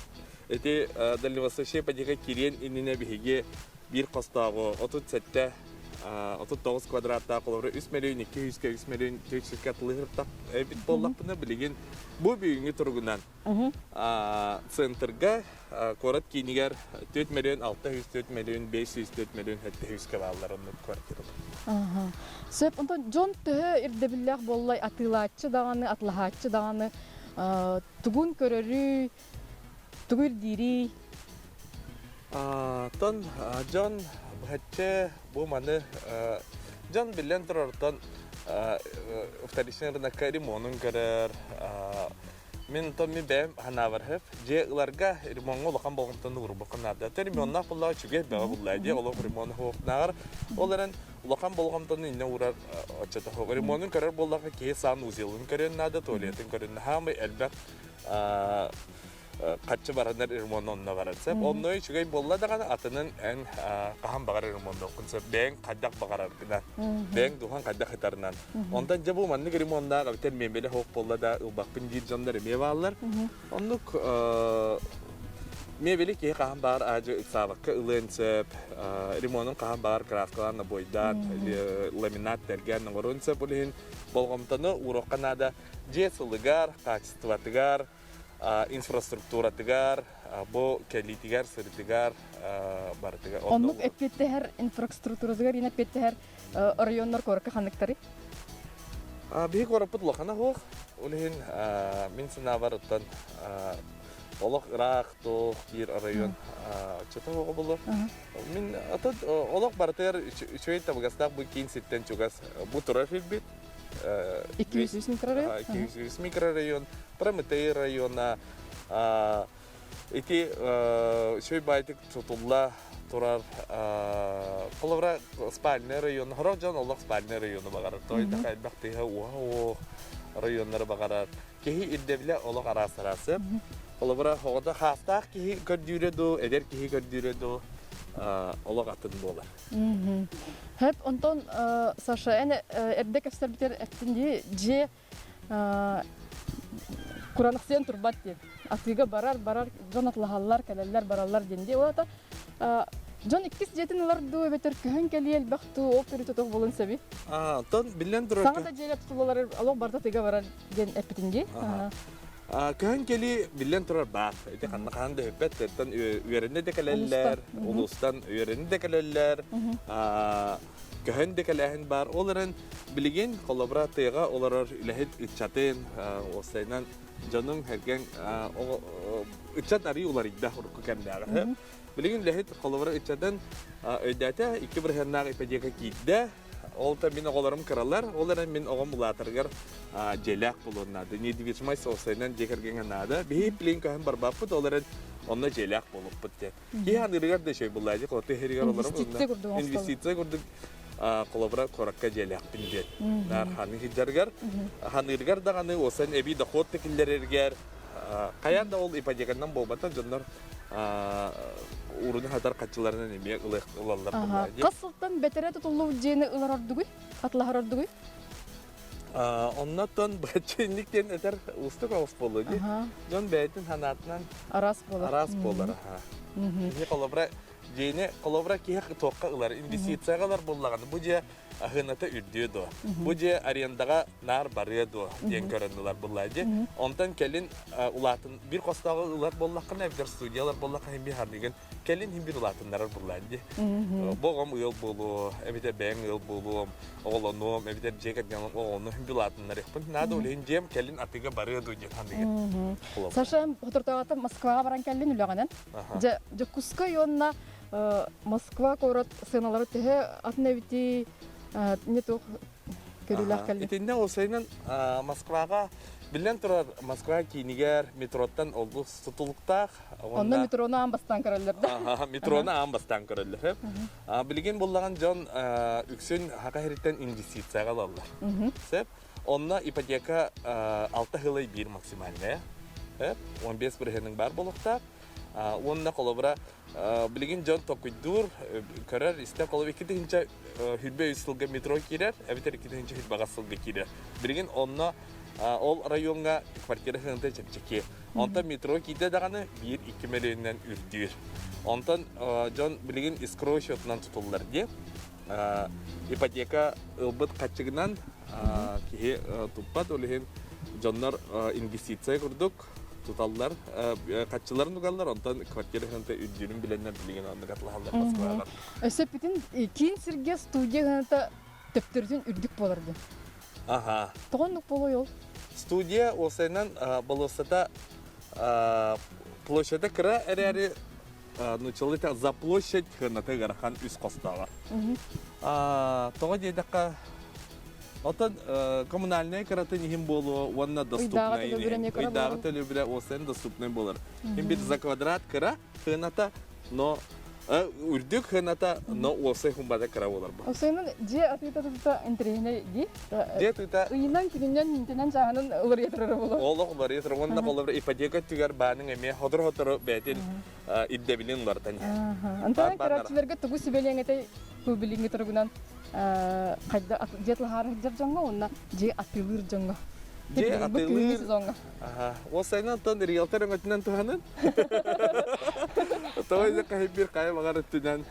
эти дальневосточный ипотека кирен инне биге бир костагы, отут сәттә, отут 9 квадратта колобра 3 миллион 200 миллион 300 катлыгыртак бит боллапны билген бу бүгүнгү тургунан. Центрга корот кинигер 4 миллион 600 4 миллион 500 4 миллион 700 квадратный квартира. Сөп онтон жон төһө ирдебиллах боллай атылаачы даганы, атлахаачы даганы тугун көрөрү, тугур дири. Тон жон бахачы бу маны жон билен турартан вторичный рынок ремонтун көрөр. Мен томми бэм ханавархып, же ыларга ремонтга улахан болгонтон урбаканада. Ремонтна булла чуге бага булла же олог ремонт хопнагар. Оларан улахан болгонтон инне урар очото хо. Ремонтун көрөр боллага ке сан узелун көрөн нада, туалеттин көрөн хамы элбек качы барандар ремонтна баратса. Онной чуге болла даган атынын эн кахан багар ремонтна окунса бэң кадак багарар гына. Бэң духан кадак хатарынан. Ондан жабу манны ремонтна габтер мембеле хок болла да убакпын жир жандар мебаллар. Оннук мебели ки кахан багар ажы иксабакка ылынсып, ремонтун кахан багар крафткаларна бойдан, ламинат терген норунсып булин болгомтону урокканада жесылыгар, качестватыгар инфраструктура тигар, бо келитигар, сыртигар, бартигар. Оннук эппеттер инфраструктуразыгар ина эппеттер районнар корка ханныктары. Бих корапыт лохана хох. Улин мин сына барыттан олох Ирактох бир район чөтө болор. Мен атат олох бартер чөйт багастак бу кин ситтен чугас бу трафик бит. 200 микрорайон. 200 микрорайон, Прометей района. Ити чөй байтык тутулла турар коловра спальный район, хорожан олох спальный районы багар. Той такай бактыга уау районнары багар. Кеһи иддебиле олох арасы. Коловра хогда хастак кеһи көрдүрөдү, эдер кеһи көрдүрөдү. Олох атын болар. Hep ondan Sasha ene evde köster biter ettindi je Kur'an'ı sen turbat diye. Atıga barar jonatlahallar kaleller barallar dendi. O da Jon ikis jetin ulardu beter köhön keliyel baxtu operi totok bolun sebi. Ton bilen durur. Sana da jele tutullar Allah barda tiga barar den epitindi. Köhön keli bilen durur bak. Ete kannakan da hepet ton üyerinde de kaleller, ulustan üyerinde de kaleller. Köhön de kalehin bar olaran bilgin kolaboratega olarar ilahet içaten o saynan canım hergen o içat arı ular iddia hurku kendiler. Bilgin ilahet kolabora içaten ödete iki bir hernak ipedeka kidde olta min oğlarım karalar olaran min oğam ulatırgar jelak bulunnadı. Ne divişmay o saynan jekergen nada. Bir plin köhön barbaput olaran onunla jelak bulup bitti. Ki hanırgar da şey bulacak o tehrigar olaram. İnvestisiya kurduk. Kolabora korakka jelak bindet. Nar hani hijargar hanırgar da hani o sen ebi de hot tekillerger. Kayan da ol ipajekandan bobatan jonlar urunu hadar kaçılarına nemiye ılallar bulacak. Kasıltan betere tutullu jeni ılarardıgı, katlaharardıgı. Ondan bahçelikten eder ustuk avus bolucu. Jon beytin hanatnan Aras bolar. Aras bolar. Ne kolabora jeni kolabora ki tokka ılar investisiyalar bollagany. Bu je ahınata ürdüydü. Bu je arendaga nar barıydı diyen görünüler bulacak. Ondan kelin ulatın bir kostağı ılar bollakın evder studiyalar bollakın bir hardigen kelin him bir ulatınlar bulacak. Boğum yıl bolu, evde ben yıl bolum, oğlanım, evde ceket yanım oğlanım him bir ulatınlar yapın. Nada oleyin jem kelin atiga barıydı diyen hardigen. Sasha oturtağata Moskva'ya baran kellin ülaganan. Je Kuska yoluna Moskva korat sığınaları tehe atın eviti ne toh görüler kellin. İtinde o sayının Moskva'ya bilen turar Moskva kiniger metrodan oldu tutulukta. Onda metrona ambastan kararlar da. Metrona ambastan kararlar hep. Bilgin bollagan John üksün haka heritten investisiya alallar. Sep onna ipoteka 6 yılay bir maksimalne. Hep 15 birhenin bar bolukta. Onna kolabora bilgin John tokuydur karar iste kolab ikide hinca hülbe üstülge metro kirer, eviter ikide hinca hülbe gasılge kirer. Bilgin onna ol rayonga kvartira hınta çepçeki. Ondan metro kide dağını 1-2 milyondan ürdür. Ondan John bilgin iskro şotundan tutullar diye. Ipoteka ılbıt kaçıgından ki tuppat olehin Johnlar investisiya kurduk. Tutallar kaççıların ugallar ondan kvartira hınta ürdürün bilenler bilgin onu katlahallar Moskva'lar. Ösepitin kin sirge studiya hınta töptürtün ürdük bolardı. Aha. Toğunduk bolu yol. Студия осайнан болосата площадь кыра эри началыта за площадь хыната гарахан үс костава. Тога дедакка отан коммунальная кыраты нихим болу ванна доступная. Ойдагы төлөбүрө осайын доступный болар. Ким бир за квадрат кыра хыната но үрдүк хыната но осай хумбада кыра болар бу. Осайнан же атыта тута интернет ди. Же тута ыйынан кининен интернет жаганын ылыр етирер болор. Олог бар етир онда колобра ипотека түгөр баанын эме ходор бетин идде билин лартан. Антан карачыларга тугу сибелеңете көбүлүңү тургунан кайда жетлахар жап жаңга онна же атылыр жаңга. Же атылыр. Осайнан тон риэлтор өтүнөн туханын. Тойда кайбир кай багар өтүнөн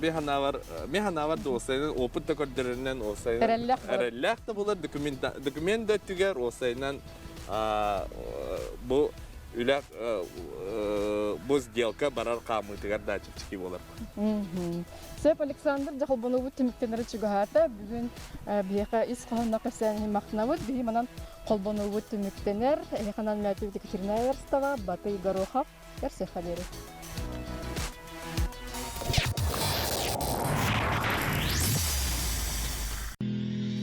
механавар осайнан опыт көрдөрүнөн осайнан эреллак да булар документ түгөр осайнан бу үлак бу сделка барар камытыгар да чипчики болар. Сеп Александр Жахалбанову темиктенери чугахата бүгүн бияка ис калына касан мактанабыт бии манан қолбонуыт түміктенер, әліқанан мәтіп Екатерина Верстова, Батый Горохов, Ерсе Халері.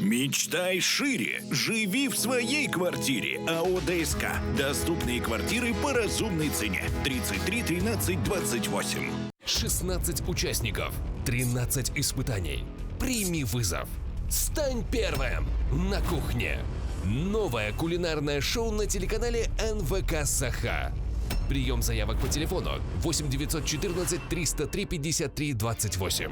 Мечтай шире. Живи в своей квартире. АО ДСК. Доступные квартиры по разумной цене. 33 13 28. 16 участников, 13 испытаний. Прими вызов. Стань первым на кухне. Новое кулинарное шоу на телеканале НВК «Саха». Прием заявок по телефону 8 914 303 53 28.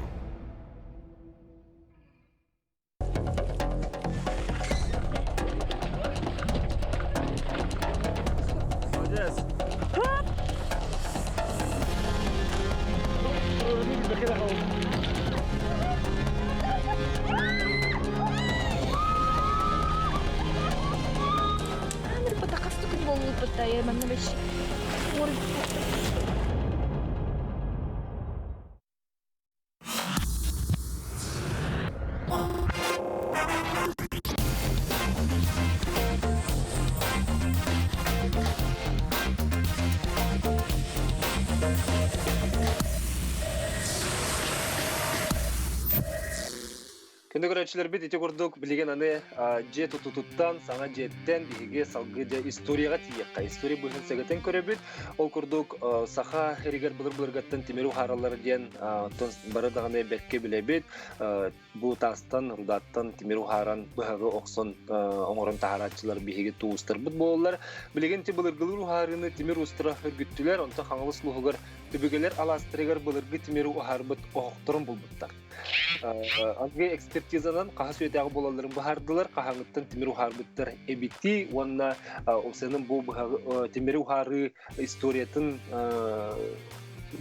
Күнді көрәтшілер бет ете көрдік білеген аны же тұтуттан саңа жеттен бігі салғы же историяға тиекқа. История бұйын сәгеттен көрі бет. Ол көрдік саха әрігер бұлыр-бұлырғаттан темеру харалар ден бары дағаны бәкке біле бет. Бұл тастан, рудаттан темеру харан бұхағы оқсын оңырын тахаратчылар бігі туыстар бұд болылар. Білеген те бұлырғылыр харыны темер ұстыра үргіттілер, онта қаңылыс лұғығыр түбігелер аластырығыр бұлырғы темеру харбыт оқтырын бұл бұттар. Анғы экспертизанан қаға сөйтегі болаларын бұхардылар, қағаңыттан темеру харбыттар әбікті, онына осының бұл темеру хары историятын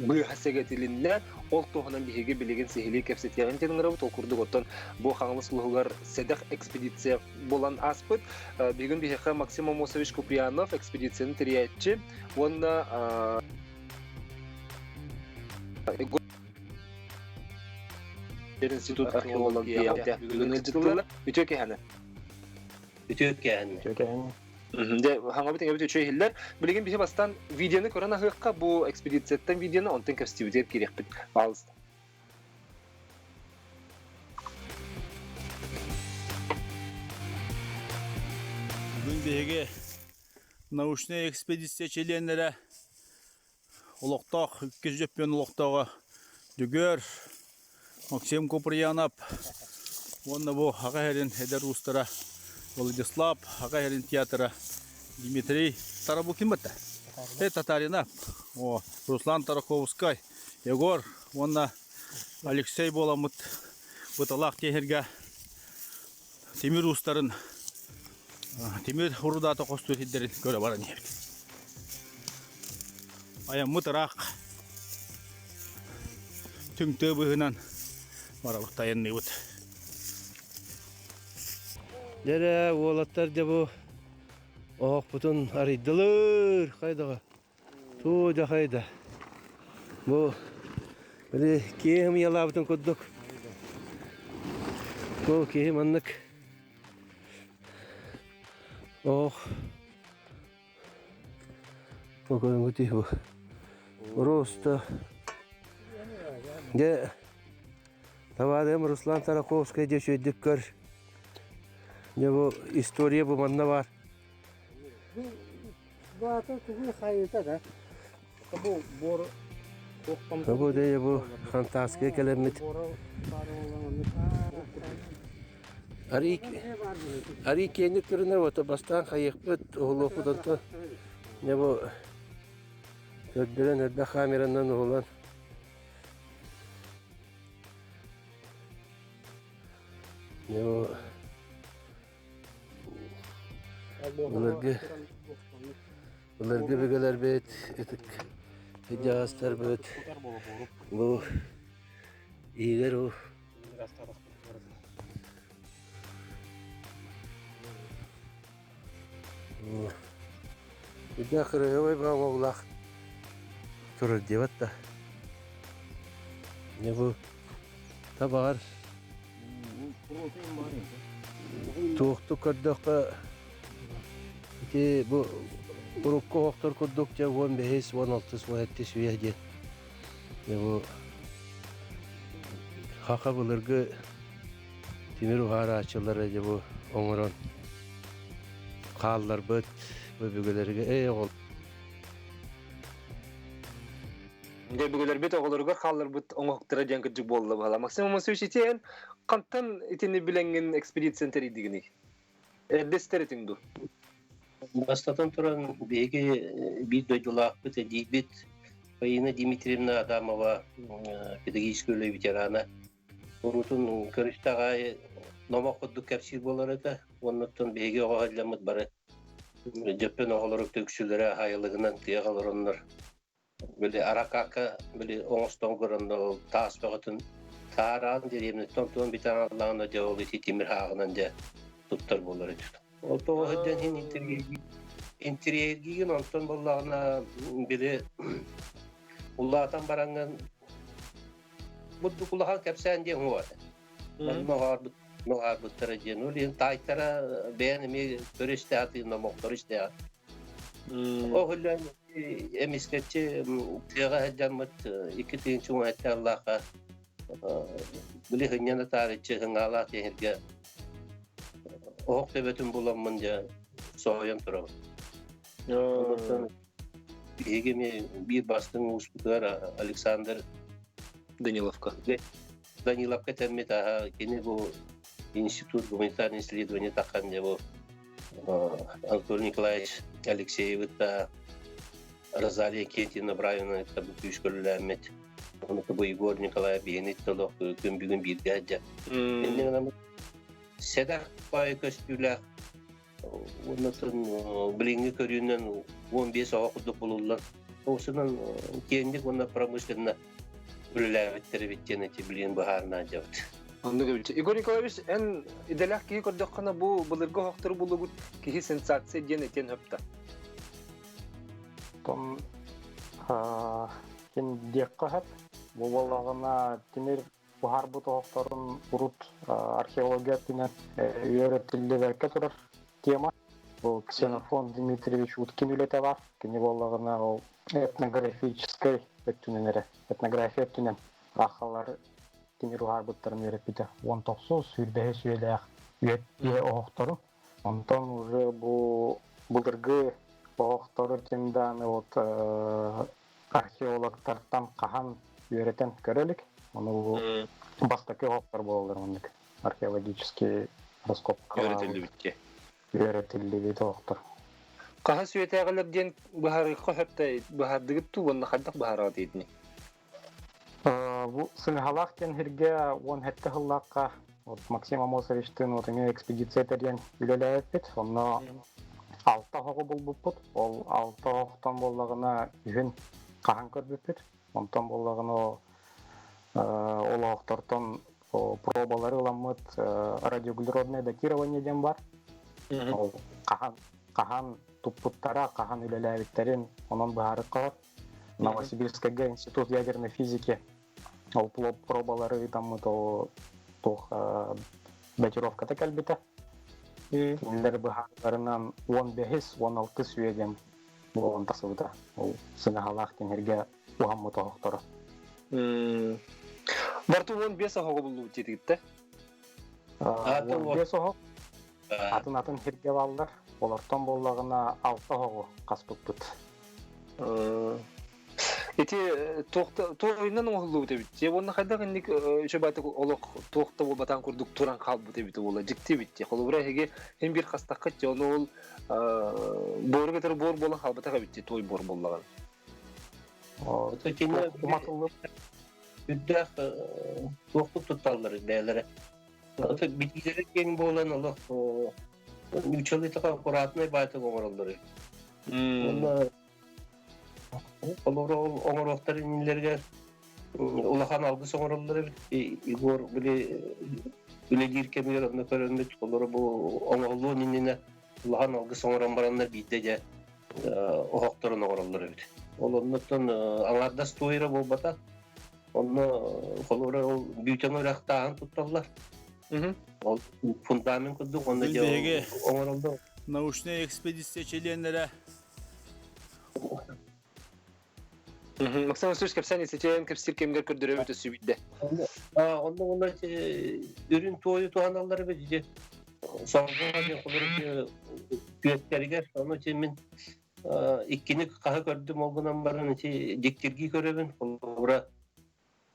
бұға сәгетілінне ол тоғынан бігі білеген сехілі кәпсетеген теніңірі бұт, ол күрдік оттан бұл қаңылыс лұғылар сәдәқ экспедиция болан аспыт. Бігін бігі Максим Амосович Куприянов экспедицияның тірiyatчы, онына Институт археологии бүгін бүтөке хәне. Бүтөке хәне. Де хаңа битен өтө чөйләр. Билеген бихе бастан видеоны көрән ахыкка бу экспедицияттан видеоны онтан кәстибетер керек бит. Алыс. Бүгін беге научный экспедиция членлері улуқтақ, кезжеппен улуқтағы дүгер Максим Куприянов, онна бұл Хақайрин Эдер Устара, Владислав, Хақайрин театра, Дмитрий Тарабукимата, Татарина, Руслан Тараховский, Егор, онна Алексей Боламут, Буталақ Техерга, Темир Устарын, Темир Урудата Қосту Хиддерин көрі баран ебір. Аян мұтырақ, түңті бұғынан, Марабық тайынны бұд. Дәрі олаттар де бұл оқ бұтын аридылыр қайдаға. Тууда қайда. Бұл білі кейім ела бұтын көддік. Бұл кейім аннық. Оқ. Бұл көдің көтей бұл. Роста. Де Тавадым Руслан Тараховский де шөйдік көр. Не бұл история бұл манна бар. Бұл де бұл фантастика кәлемет. Ари кенік түріне өті бастан қайық бүт оғылы құдынты. Не бұл өтбірін өтбі камеранын оғылан. Bunlarga begeler bet, etik hicazlar bet. Bu iyiler o. Bir de kırıyor ve bana oğlak turur diyor da. Ne bu? Tabar. Tuğtu kırdık Ити бу урукка хоқтор курдук же 15-16 сүйеде. Бу хака булыргы Тимир ухара ачылары же бу оңорон қаллар бөт бүгілерге оғыл. Бүгілер бет оғылырға қаллар бөт оңоқтыра жән күджік болды бала. Максимум сөйшетен қанттан итені біленген экспедициян тәрейдігіні? Әрдестер етіңді? Бастатан тұран беге бір дойдылақ біт әдейбет Фаина Дмитриевна Адамова, педагогическая ветерана. Урутун көріштағай нома құдды кәпсір болар еді. Оннықтан беге оғайламыд бары. Жөппен оғылырық төкшілері хайылығынан тияғалыр онлар. Böyle arakaka, böyle oğustan görünüyor, tasbağıtın tarağın deriyemini ton bir tane Allah'ına cevabı Timir Hağı'ndan da tuttar bolları tuttu. O da o hıdden hin interiyer giyin ondan bollağına biri Allah'tan barangan buddu kulağa kepsen diye o vardı. Ben noğar bıttara diye. Öyle taytara beğenimi görüşte atıyla muhtar işte. O hıdden emisketçi tiyaga hajjamat iki tin chung hatta Allah'a bili hınyana tarihçi hıngala tehirge oğukta bütün bulanmanca soğuyan turağı. Егеме bir bastın usputlar Alexander Даниловка temmet aha yine bu институт гуманитарных исследований takan ya bu Anatoliy Nikolaevich Alexeyevich da Розалия Кентина Браевна это buüşkürlenmet. Onu da bu Igor Nikolaev Bienit tolok gün bir gece. Enden ama Sedah pay köstüler. Ondan bilingi köründen 15 okuduk bulurlar. Osunun kendi ona pромышленно üllevetleri bittiğini bilin baharına cevap. Anladım. Igor Nikolaevich en idealak ki gördüğünde bu bulurga hoqturu bulugut ki sensasiya diyen eten hepta. Tom кен декка хап боллагына тимир бухар бутокторун урут археология менен үйрөтүлүп турар тема. Бул Ксенофон Дмитриевич Уткин үлете бар. Кене боллагына ол этнографический өтүнөнөрө этнография өтүнөн ахалар тимир бухар буттарын үйрөтүп 19 сүрбе сүйлөк үйрөтүп октору. Онтон уже бу булдыргы Оқтары тенданы от археологтардан қахан үйретен көрелік. Оны бастаки оқтар болылыр мұндық. Археологический раскопка. Үйретілді бейті оқтар. Қахан сүйетәғілерден бұхары қөпті бұхардығыт ту, онына қаддақ бұхарға дейдіне? Бұл сыңғалақ тен хірге 17 ғыллаққа Максим Амосовичтің экспедициятерден үлелі әппет. Оны Алта хоғы бұл ол алта хоқтан болағына үйін қахан көрбеппет. Онтан болағына ол хоқтартан пробалары ұламыд радиоуглеродное датированиеден бар. Ол қахан тұппыттара, қахан үлелі әвіттерін онын бұхары қалар. Новосибирскага институт ядерной физики ол пробалары ұтамыд ол датировката кәлбеті. Нелер бұхарларынан 15-16 сүйеден болған тасыбыда. Ол сыңағалақ тенерге ұғамы тоқтары. Барту 15 оғы бұлды өтедігітті? 15 оғы. Атын херге балдар. Олардан болағына 6 оғы қаспыт бұд. Эти тоғынан оғылы өте бітті. Оны қайдағы індік үші бәті олық тоғыта ол батан көрдік тұран қал бұте біті олы жікте бітті. Қолы бұра әге ең бір қастаққа те оны ол боры кетері бор болан қал батаға бітті, той бор болаған. Төтені үддәқ тоқты тұтталыр бәлері. Біткілері кең болан олық үчілітіға құратынай бәті оңыралдыры. Олар оңыроқтар инелерге улахан алгыс оңыралдыры Игор үледер кемегер оны көрінмет. Олар бұл оңырлу инене улахан алгыс оңыран баранлар бейді де оғақтарын оңыралдыры бейді. Ол оннықтан аңардас тойыры бол бата. Оны олар бүйтен ойрақтағын тұтталар. Ол фундамент күрдік, оны де оңыралды. научная экспедиция челенлері. Максим Васильевич, кепсен есетен кепсир кемгер көрдірі өті сөйді. Онда үрін тойы туғаналары бәді. Соңғыға мен құлыры күйеттерігер. Оны мен иккені қаға көрдім олғынан барын дектергі көребін. Бұра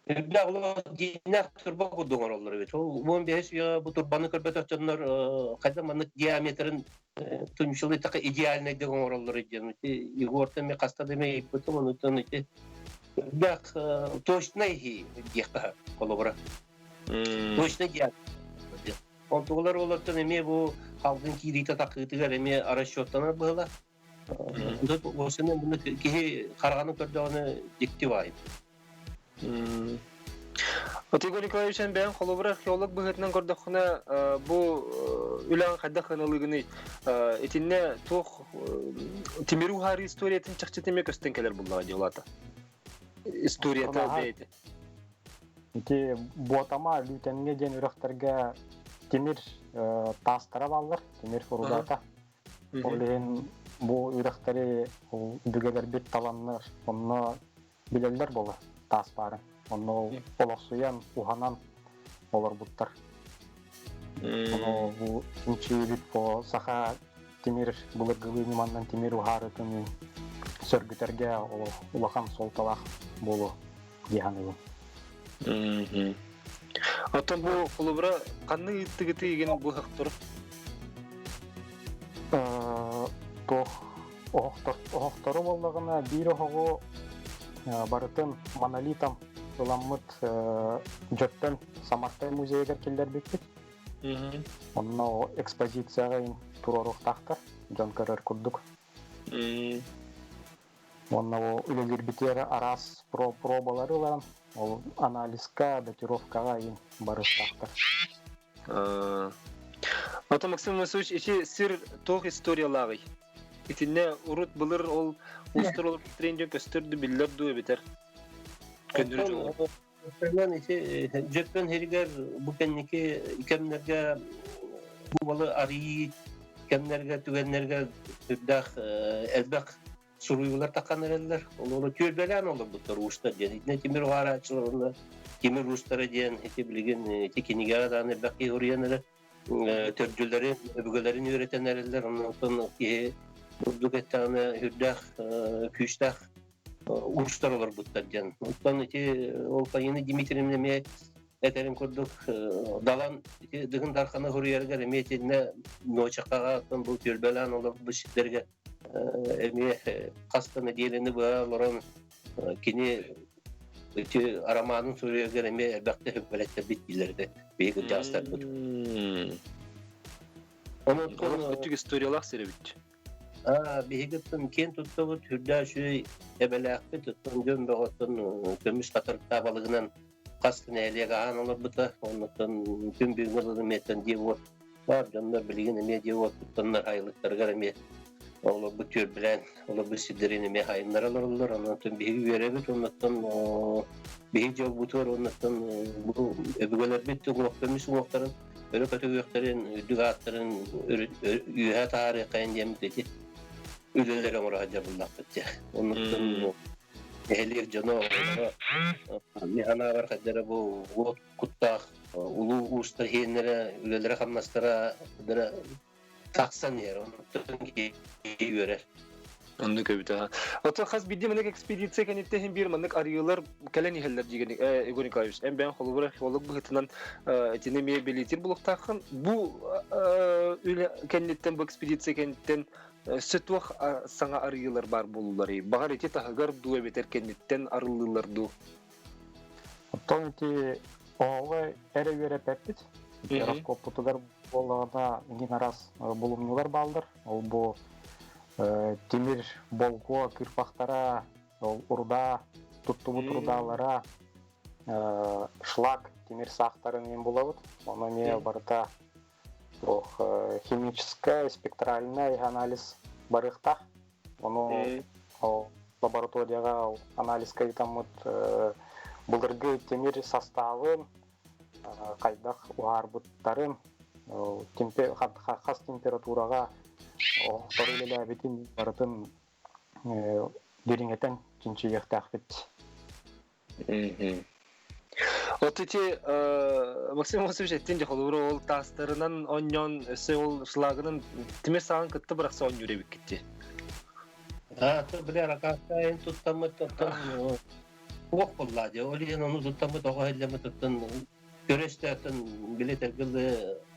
динақ тұрба құдыңар олар бет. Ол бәйіс бұл тұрбаны көрбет өтчанлар қайда маңық диаметрін тұншылы тақы идеальный деген оралар еден. Егорта мен қаста демей еппетім, оны тұн бірақ точно дейқті қолы бұра. Точно дейқті. Онтығылар олардан еме бұл қалдың кейрейті тақытығар еме арашоттанар бұғыла. Осының бұны кейі қарғаны көрді оны декті байып. Отигор Николаевичен бәйін қолыбыр археолог бұғытынан көрдіқына бұл үлән қайда қанылығыны етінне тоқ теміру ғары историятын чықчетеме көстен келер бұллаға деулаты. Историята бәйді. Ити ботама лүтенге ден үріқтерге темір тастыра балдар, темір фурудата. Олеген бұл үріқтері бүгелер бет таланнар, оны білелер болы тас барын. Оны олақсуян, уханан олар бұттар. Оны бұл үшінші бит по саха темір бұлырғылы неманнан темір ұғары түні сөргітерге улахан солталақ болу дегені бұл. Оттан бұл құлыбыра қанның үттігіті еген бұл хақтыр? Оқтары болдағына бір оғы барытын монолитам Уламмыт жөттен Самартай музейгер келдер бекпет. Онна экспозицияға турарық тақтар, жон көрер күрдік. Онна үлелер бітері арас пробалары оларын, ол анализка, датировкаға барыс тақтар. Ата Максим Васильевич, еші сир тоқ историялағы. Итинне урут бұлыр ол ұстыр олып тренден көстірді білдерді өбетер. Жетпен херигер бұл кәннеке икемнерге бұлы арии кәмнерге түгеннерге үрдақ әлбәқ сұруйғылар таққан әрелер. Олы көрбелән олы бұттар ұштар ден. Темір ғара açылығында темір ұштары ден білген текенігер адан әлбәқ кейғырыянары төрділері, өбігелерін өретен әрелер. Онын бұрдық әттағаны үрдақ, күйштақ ұштар олар бұттар ден. Оттан ол қайыны Дмитриевна ме әтерін көрдік далан дығын дарқаны ғырыяргар әме әтеліне ночақаға аттан бұл көрбелән олар бұл шектерге әме қастаны дейліні бұға оларын кені араманын сөріяргар әме әлбәқті өкбәлеттер беттілерді бейгі жастар бұд. Өттік историялақ сәрі бітті. Бейгіттің кен тұттығы түрді шүй әбәләқпі тұттың жөн бағыттың көміш қатырықта балығынан қастын әлеге аған олар бұта. Онықтың күн бүйіңілігін меттен девот бар, жондар білген әме девот тұттынлар айлықтарғар әме олар бұт төр білән, олар бұт сидерін әме айынлар алар. Онықтың бейгі өребіт, онықтың бейгі жау бұтыр, онықтың өбігелер біттің көміш оқтарын, өрі көті өқтарын, үдіг аттарын, үйә тағары қайын демді Ülelere muraca bulmak bitti. Onun ehlir canı mihana var kadar bu kuttak ulu usta henlere ülelere kamnastara taksan yer onun ki görer. Onu köbüte ha. Ata khas bildiğim anak ekspedisiya kanette hem bir manak arıyorlar kalen iheller diye Igor Nikolaevich. Hem ben xolubura xolog bıhtınan dinamiye belirtir buluk takın. Bu kannetten bu ekspedisiya kannetten Sütwaq sana arıyorlar var bululları. Bağır eti tahıgar duya beter kennetten arılırlar du. Oton eti oğlu ere göre pepit. Raskop putugar bolağına ingin aras bulumlular baldır. Ol bu temir bolgo kırpaqtara, urda, tuttubu turdalara, şlak temir saqtарын en bulabıd. Onu ne barıta химический, спектральный анализ барыхтах. Оны лабораторияға анализға етамыд бұлырғы темір составын, қайдақ уар бұттарын, қас температураға оқтары ләбетін барытын дереңетен чинчиектақ бит. Отыте Максим Васильевич еттен же холура ол тастарынан оньон өсө ол шлагынан тимер саган кытты бирак сон юребик кетти. Білер ақастайын тұттамы тұттан оқ болады. Олеген оны тұттамы тоға әлемі тұттан көрестәтін білет әлгілі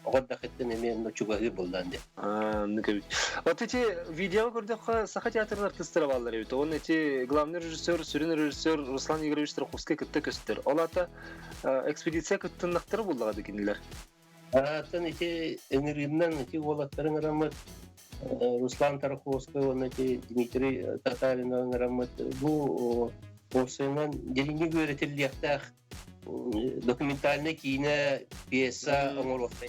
оғырдақ еттен емен чугағы болданды. Отыте видео көрдіққа сақа театрын артыстыры балар ебіті. Оның әте главный режиссер, сүрін режиссер Руслан Игоревич Тарховский кітті көстір. Ол ата экспедиция кіттіннақтары болдағады кенілер. Атын әте әңіріннен әте олаттарын арамыд. Руслан Тарховский, он эти Дмитрий Татарин, он рамет. Бу осынан делинги göretildiğinde dokumentalne kine piyesa amorofta.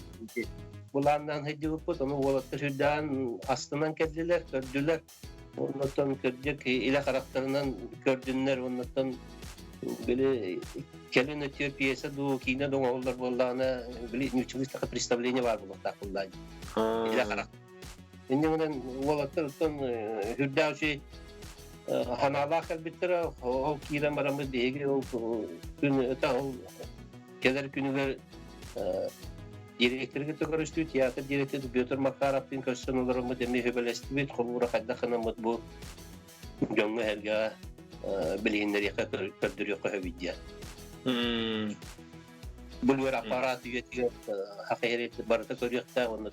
Bulardan hediye yapıp onu olattırdan aslından keldiler, gördüler. Ondan gördük ile karakterinden gördünler ondan böyle kelin ötüyor piyesa du kine don oğullar bollana böyle nüçülük представление var bu takımda. İle karakter. Şimdi bundan olattırdan hürdâ şey Hanallah elbette o kiran baramız değil o gün ta o kadar günler direktörü görüştü tiyatro direktörü Piotr Makarov'un personellerimiz demir hebelesti bir kolura kadar kanamız bu jonga herga bilinleri kırdırıyor kahvediyat. Bulvar aparatı yetiyor hakikaten barda görüyorsa ondan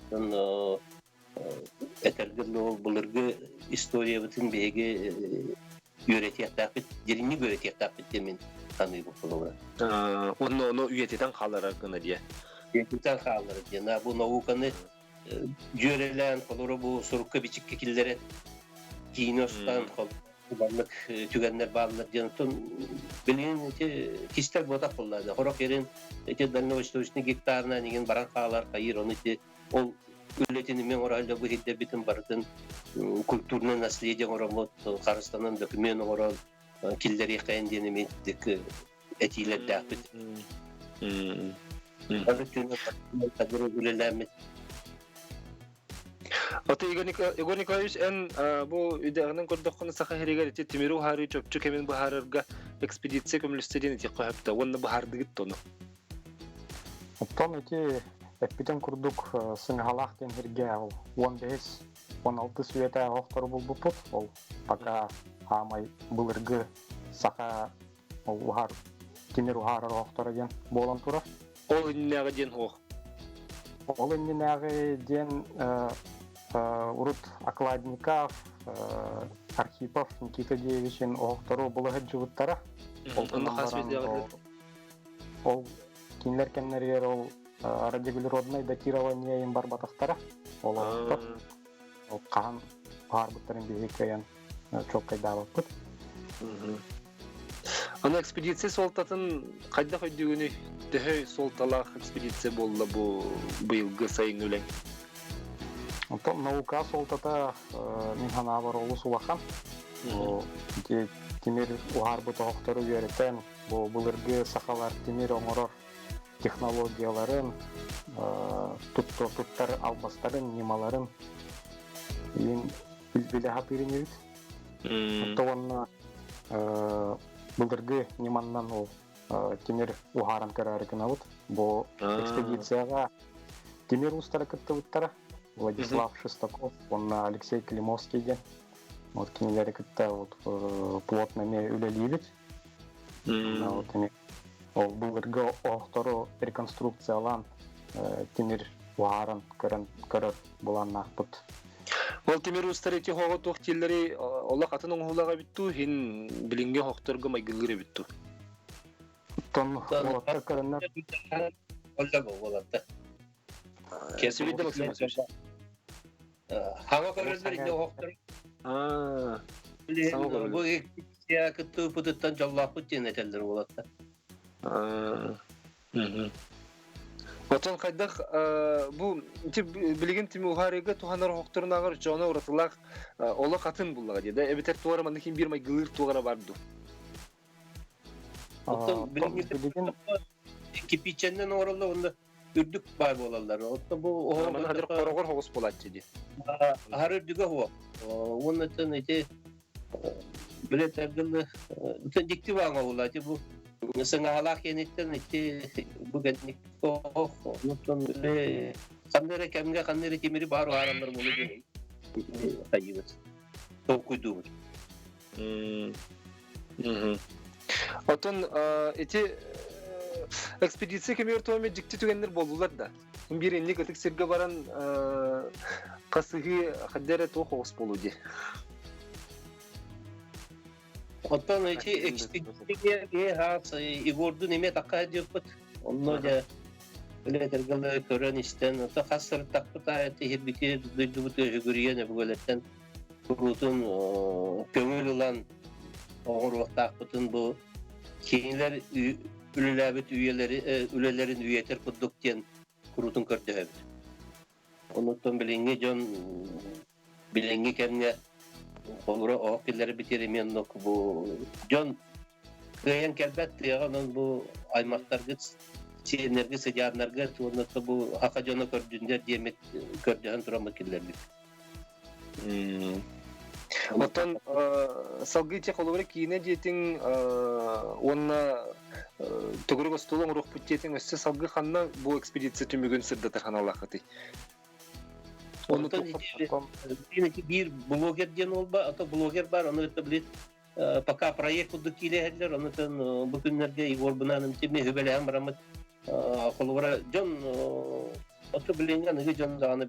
etelgirli ol bulurgu istoriya bütün bege yöretiyat tapit dirini yöretiyat tapit demin tanıyor bu program. Onu üyeteden kalır hakkında diye. Üyeteden kalır diye. Bu naukanı yörelen kolora bu sorukka biçik kekillere kinostan kullanmak tügenler bağlanır diye bilin ki kişiler boda kullanır. Horak yerin ki dalına başta gektarına negen baran kalır kayır onu ki ol Ülletini men orayla bu hidde bitin barıtın kulturna nasliyece oramot Karastan'ın dökümen oral killeri kendini mettik etiyle dağıt. Arıtını kadar üllemet. Ata Igor Nikolaevich en bu ideanın kordokunu saha heriger eti timiru hari çöpçü kemin bu harırga ekspedisiya kömülüstedin eti qoyapta. Onu bu hardı gitti onu. Оттон эти эппитен курдук сыңгалах тен хирге 15-16 сүйете ағоқтары бұл бұпыт. Ол пока хамай бұлырғы сақа ұғар, кемер ұғар ағоқтары ден болан тұрар. Ол үннәғі ден оқ? Ол үннәғі ден Урут Окладников, Архипов, Никита Девичен ағоқтары бұлығы жүгіттары. Ол кинлер кеннер ол радиоуглеродное датирование им бар батақтары. Ол ағоқтар. Ол қаған бар бұттарын бейекаян çok кайда баппыт. Ана экспедиция солтатын қайда қойдығыны түхі солталақ экспедиция болды бұл бұйылғы сайын өлең? Онтон наука солтата мен хана бар олы сулақан. Темір ұғар бұт оқтары үйерітен бұлырғы сақалар темір оңырыр технологияларын, туттар албастарын, немаларын ең білбілі хапырын үйіт. Тоғанна бұлдырғы неманнан ол темір ұғарын көрәрігін алып. Бұл экспедицияға темір ұстары күтті бұттары. Владислав Шестаков, Алексей Климовский ден. Кенелері күтті плотными үлелейбіт. Ол бұлдырғы оқтары реконструкциялан темір ұғарын көрір бұлан ақпыт. Ол темир устары те хоғы тоқ теллери олақ атын оңғылаға бітту, хин білінге хоқтырғы майгылғыры бітту. Тон олақта көрінер. Олда бұл олатта. Сөйлейді Максим Васильевич. Хава көрінерінде хоқтыры. Бұл экспедиция күтті бұдыттан жаллақ бұттен әтелдер олатта. Отон қайдақ бұл білген теми ұғарығы туғанар хоқтырын ағыр жоғына ұратылақ олы қатын бұллаға деді. Әбетер туғара мандықен бір май ғылыр туғара барды. Білген кипиченнен орылды, онда үрдүк бар болалар. Отто бу Мана хадыр корогор хогус болат жеди. Har үрдүгө хуак. Оннотон эти билетергил дикти ваңа улати бу сыңаалак енеттен эти бугетник оннотон кандere кемге кандere темири бар арамдар болду. Тайыбыз. Токуйду. Отон эти экспедиция кемер томе дикти түгендер болдулар да. Бир энли кытык сирге баран касыгы хаддере то хогус болуди. Оттан эти экспедиция хас игорду неме такка депот. Онно да билетергил көрөн истен ото хасыр такпыта эти хебити дүйдүбүтө жүгүргөн бүгөлөттен kurutun kömür olan oğurluqtaqpıtın bu keyinler ülelerin üyeter kudduk diyen kurutun kördü. Onutun bilingi jon bilingi kendine olura o killeri bitirmeyen nok bu jon kıyan kelbet diyen bu aymaktargı enerji sıcağınlarga onutun bu haka jonu kördüğünde diyemek kördüğün turama killerdi. Otan salgı çek olur ki yine diyetin onunla tuguruk stolun ruh putjetin üstü salgı kanna bu ekspedisya tümügün sırda tarhanalar katı. Ondan yine bir blogger diyen olba, ata blogger var onu tabii paka proyekt kurduk ilehler ondan bugünlerde Igor Bunan'ın timi hübelem rahmet kolora John Oto bilingan nege jon dağını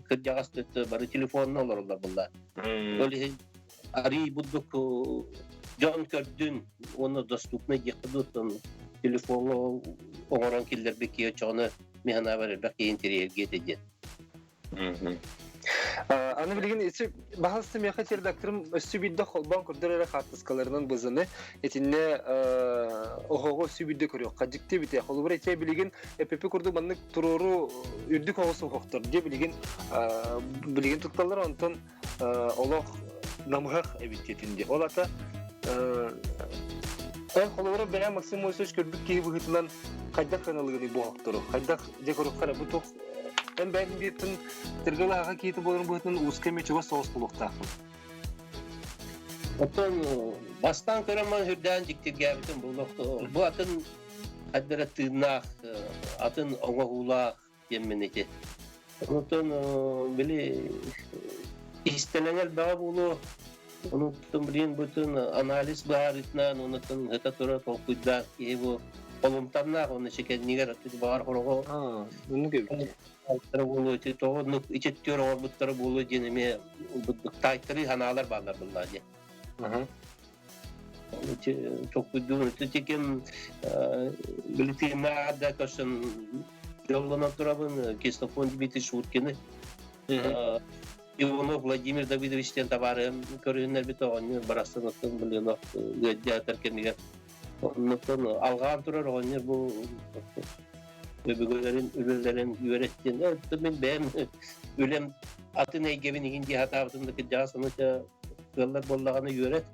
kırcağız tuttu, bari telefonunu olurlar bunlar. Öyle ari bulduk, jon kördün, onu dostupna yıkıdın, telefonu oğuran killer bekiyor, çoğunu mihana verir, belki interiyer getecek. Anı bilgin eti bahastım ya kaç redaktörüm sübidde kolban kurdurara kartıskalarının bızını etinne ohogo sübidde kuruyor. Kacıkte bite. Kolubur eti bilgin epepi kurdu banlık tururu ürdük oğusu hoktur. Diye bilgin tutkallar ondan olaq namıhaq evitiyetinde. Olata kolubura beyan maksimum söz gördük ki bu hıtılan kaydak kanalığını bu hokturu. Kaydak dekoruk kara bu tok ben bir tın tergala haka kiti bolun bu tın uskemi çuva sos bulukta. Otan bastan karaman hürden diktir geldim bulukta. Bu atın haddere tırnak, atın ona hula yemeneti. Otan böyle isteneler daha bulu. Onu tümrin bütün analiz baharitnan onu tın hata tora tokuyda ki bu olumtamlar onu şeker nigar atı var horogo. Bunu gibi. Bulu içi toğunluk içi tüyor orbutları bulu jeneme taytırı hanalar bağlar bunlar diye. Onun için çok güzel. Tekim bildiğimler de kaçın yoluna turabın Kistofon Dmitri Şutkini. Ivonov Vladimir Davidovich'ten tabarım körünler bir toğunlar barastan otun biliyorlar. Gıdya terkeniger. Ondan alğan turar onlar bu ülelerin ürettiğinde ben ülem atın eygebin hindi hatabındaki casınca yollar bollağını üret.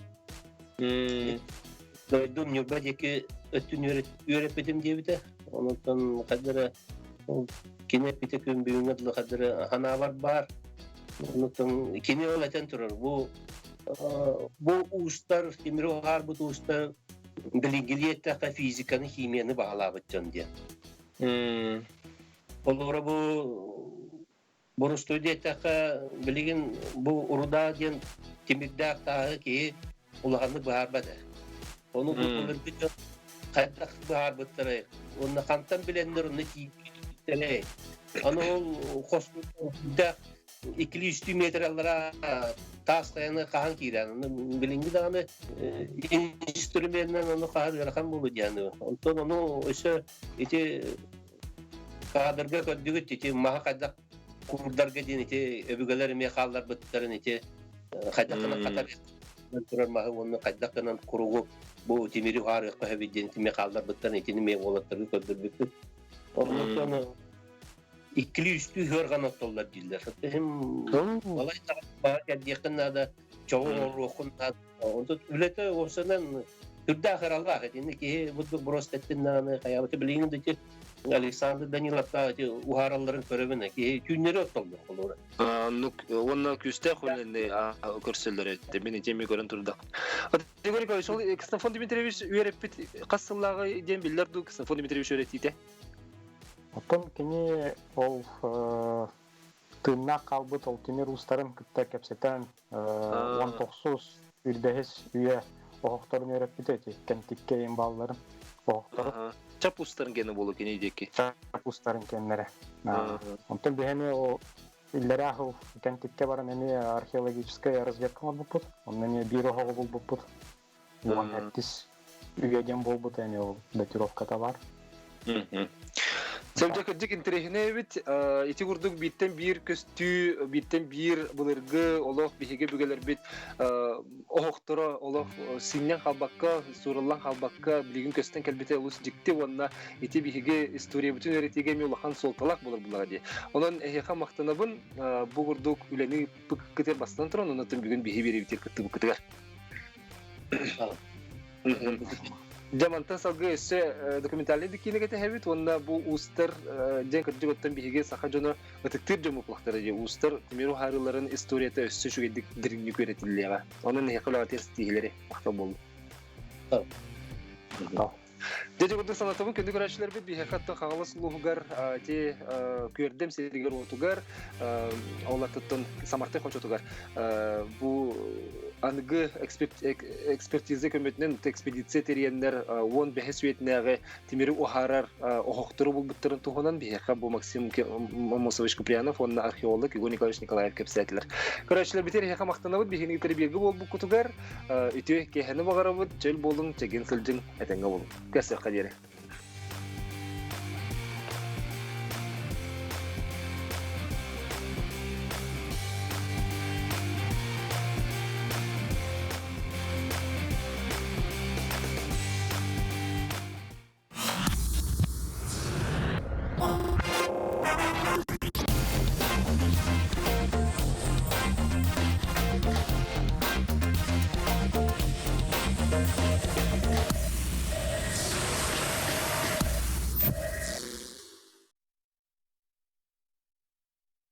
Doydum nübadeki ötün üretmedim diye bir de ondan kadar kine bir takım büyüğünde kadar hanavar var. Ondan kine olatan durur. Bu uçlar kimir var bu uçlar bilgiliyette fizikanı kimyanı bağlayacaksın diye. Olara bu Borostuy'da bilgin bu uruda diyen timikde tağı ki ulağını bağırmadı. Onu bu kulübüde kaydak bağırmadıları. Onu kantan bilenler onu kiyikleri. Onu kosmosda 200 metrelere taslayanı kahan kiren. Bilingi de onu instrümenden onu kahır yakan bulu yani. Ondan onu ise iti kadırga kördüğü iti maha kaydak kurdarga diyen iti öbügeler mekallar bıtların iti kaydakına katar turar maha onu kaydakına kurugu bu timiri harika hevidyen iti mekallar bıtların itini meğolatları kördürbüktü. Ondan sonra ikili üstü hörgan otollar diller. Hem olay tarafı yakında da çoğu orukunda ondan ülete olsadan türde ahir Allah edin ki bu prostettinden kıyafeti bildiğinde ki Александр Даниловка ухараларын көрөбүнө күннөрү оттолду колора. Онна күстэ хөлөнне көрсөлдөр этти. Мени жеми көрөн турдак. Дегенде ошол Ксенофон Дмитриевич үйрөппит кассыллагы ден билдерду Ксенофон Дмитриевич үйрөтите. Оттон кини ол тынна калбыт ол темир устарын кытта кепсетен 19 үрбехес үйе оохторун үйрөппит эти кентикке эң балларын оохтору. Чап устарын кени болу кени деки. Чап устарын кеннере. Онтон бехене о иллере ахыл кентикке баран эми археологическая разведка болбут. Оннан биро хогу болбут. Уан эттис үйеден болбут эми ол датировката бар. Сәүдә кырдык интерехне бит ити гурдук биттен бир көстү биттен бир булыргы олох биһиге бүгелер бит охоктора олох синнен халбакка суруллан халбакка билген көстен келбете улус дикти онна ити биһиге история бүтүн эретиге мулахан солталак булыр булага ди. Онан эхе мактанабын бу гурдук үлени пыккытер бастан туран онотун бүгүн биһи бери битер кытты букытыгар. Жамантан салгы эссе документальный дикинегете хэбит, онда бу устар ден кырдыготтан биһиге саха жона ытыктыр жомуплактары же устар темиру харыларын историяты өссө шүгедик диринни көретиллега. Онун хекала тестилери акта болду. Деде гурдук санатабын көндүк көрөчүлөр бит бихакатта кагалас лугар те көрдем серигер отугар аулаттан самартай хочотугар бу ангы экспертиза көмөтүнөн экспедиция тереннер он бехес үетнеге темири ухарар охоктуру булбуттарын тугунан бихака бу Максим Момосович Куприянов онна археолог Игорь Николаевич Николаев кепсетилер. Көрөчүлөр битер хака мактанабыт бихини тербиеге болбу кутугар үтө кехени багарабыт жел болун чеген сылжың этенге болун. Кесер кадере.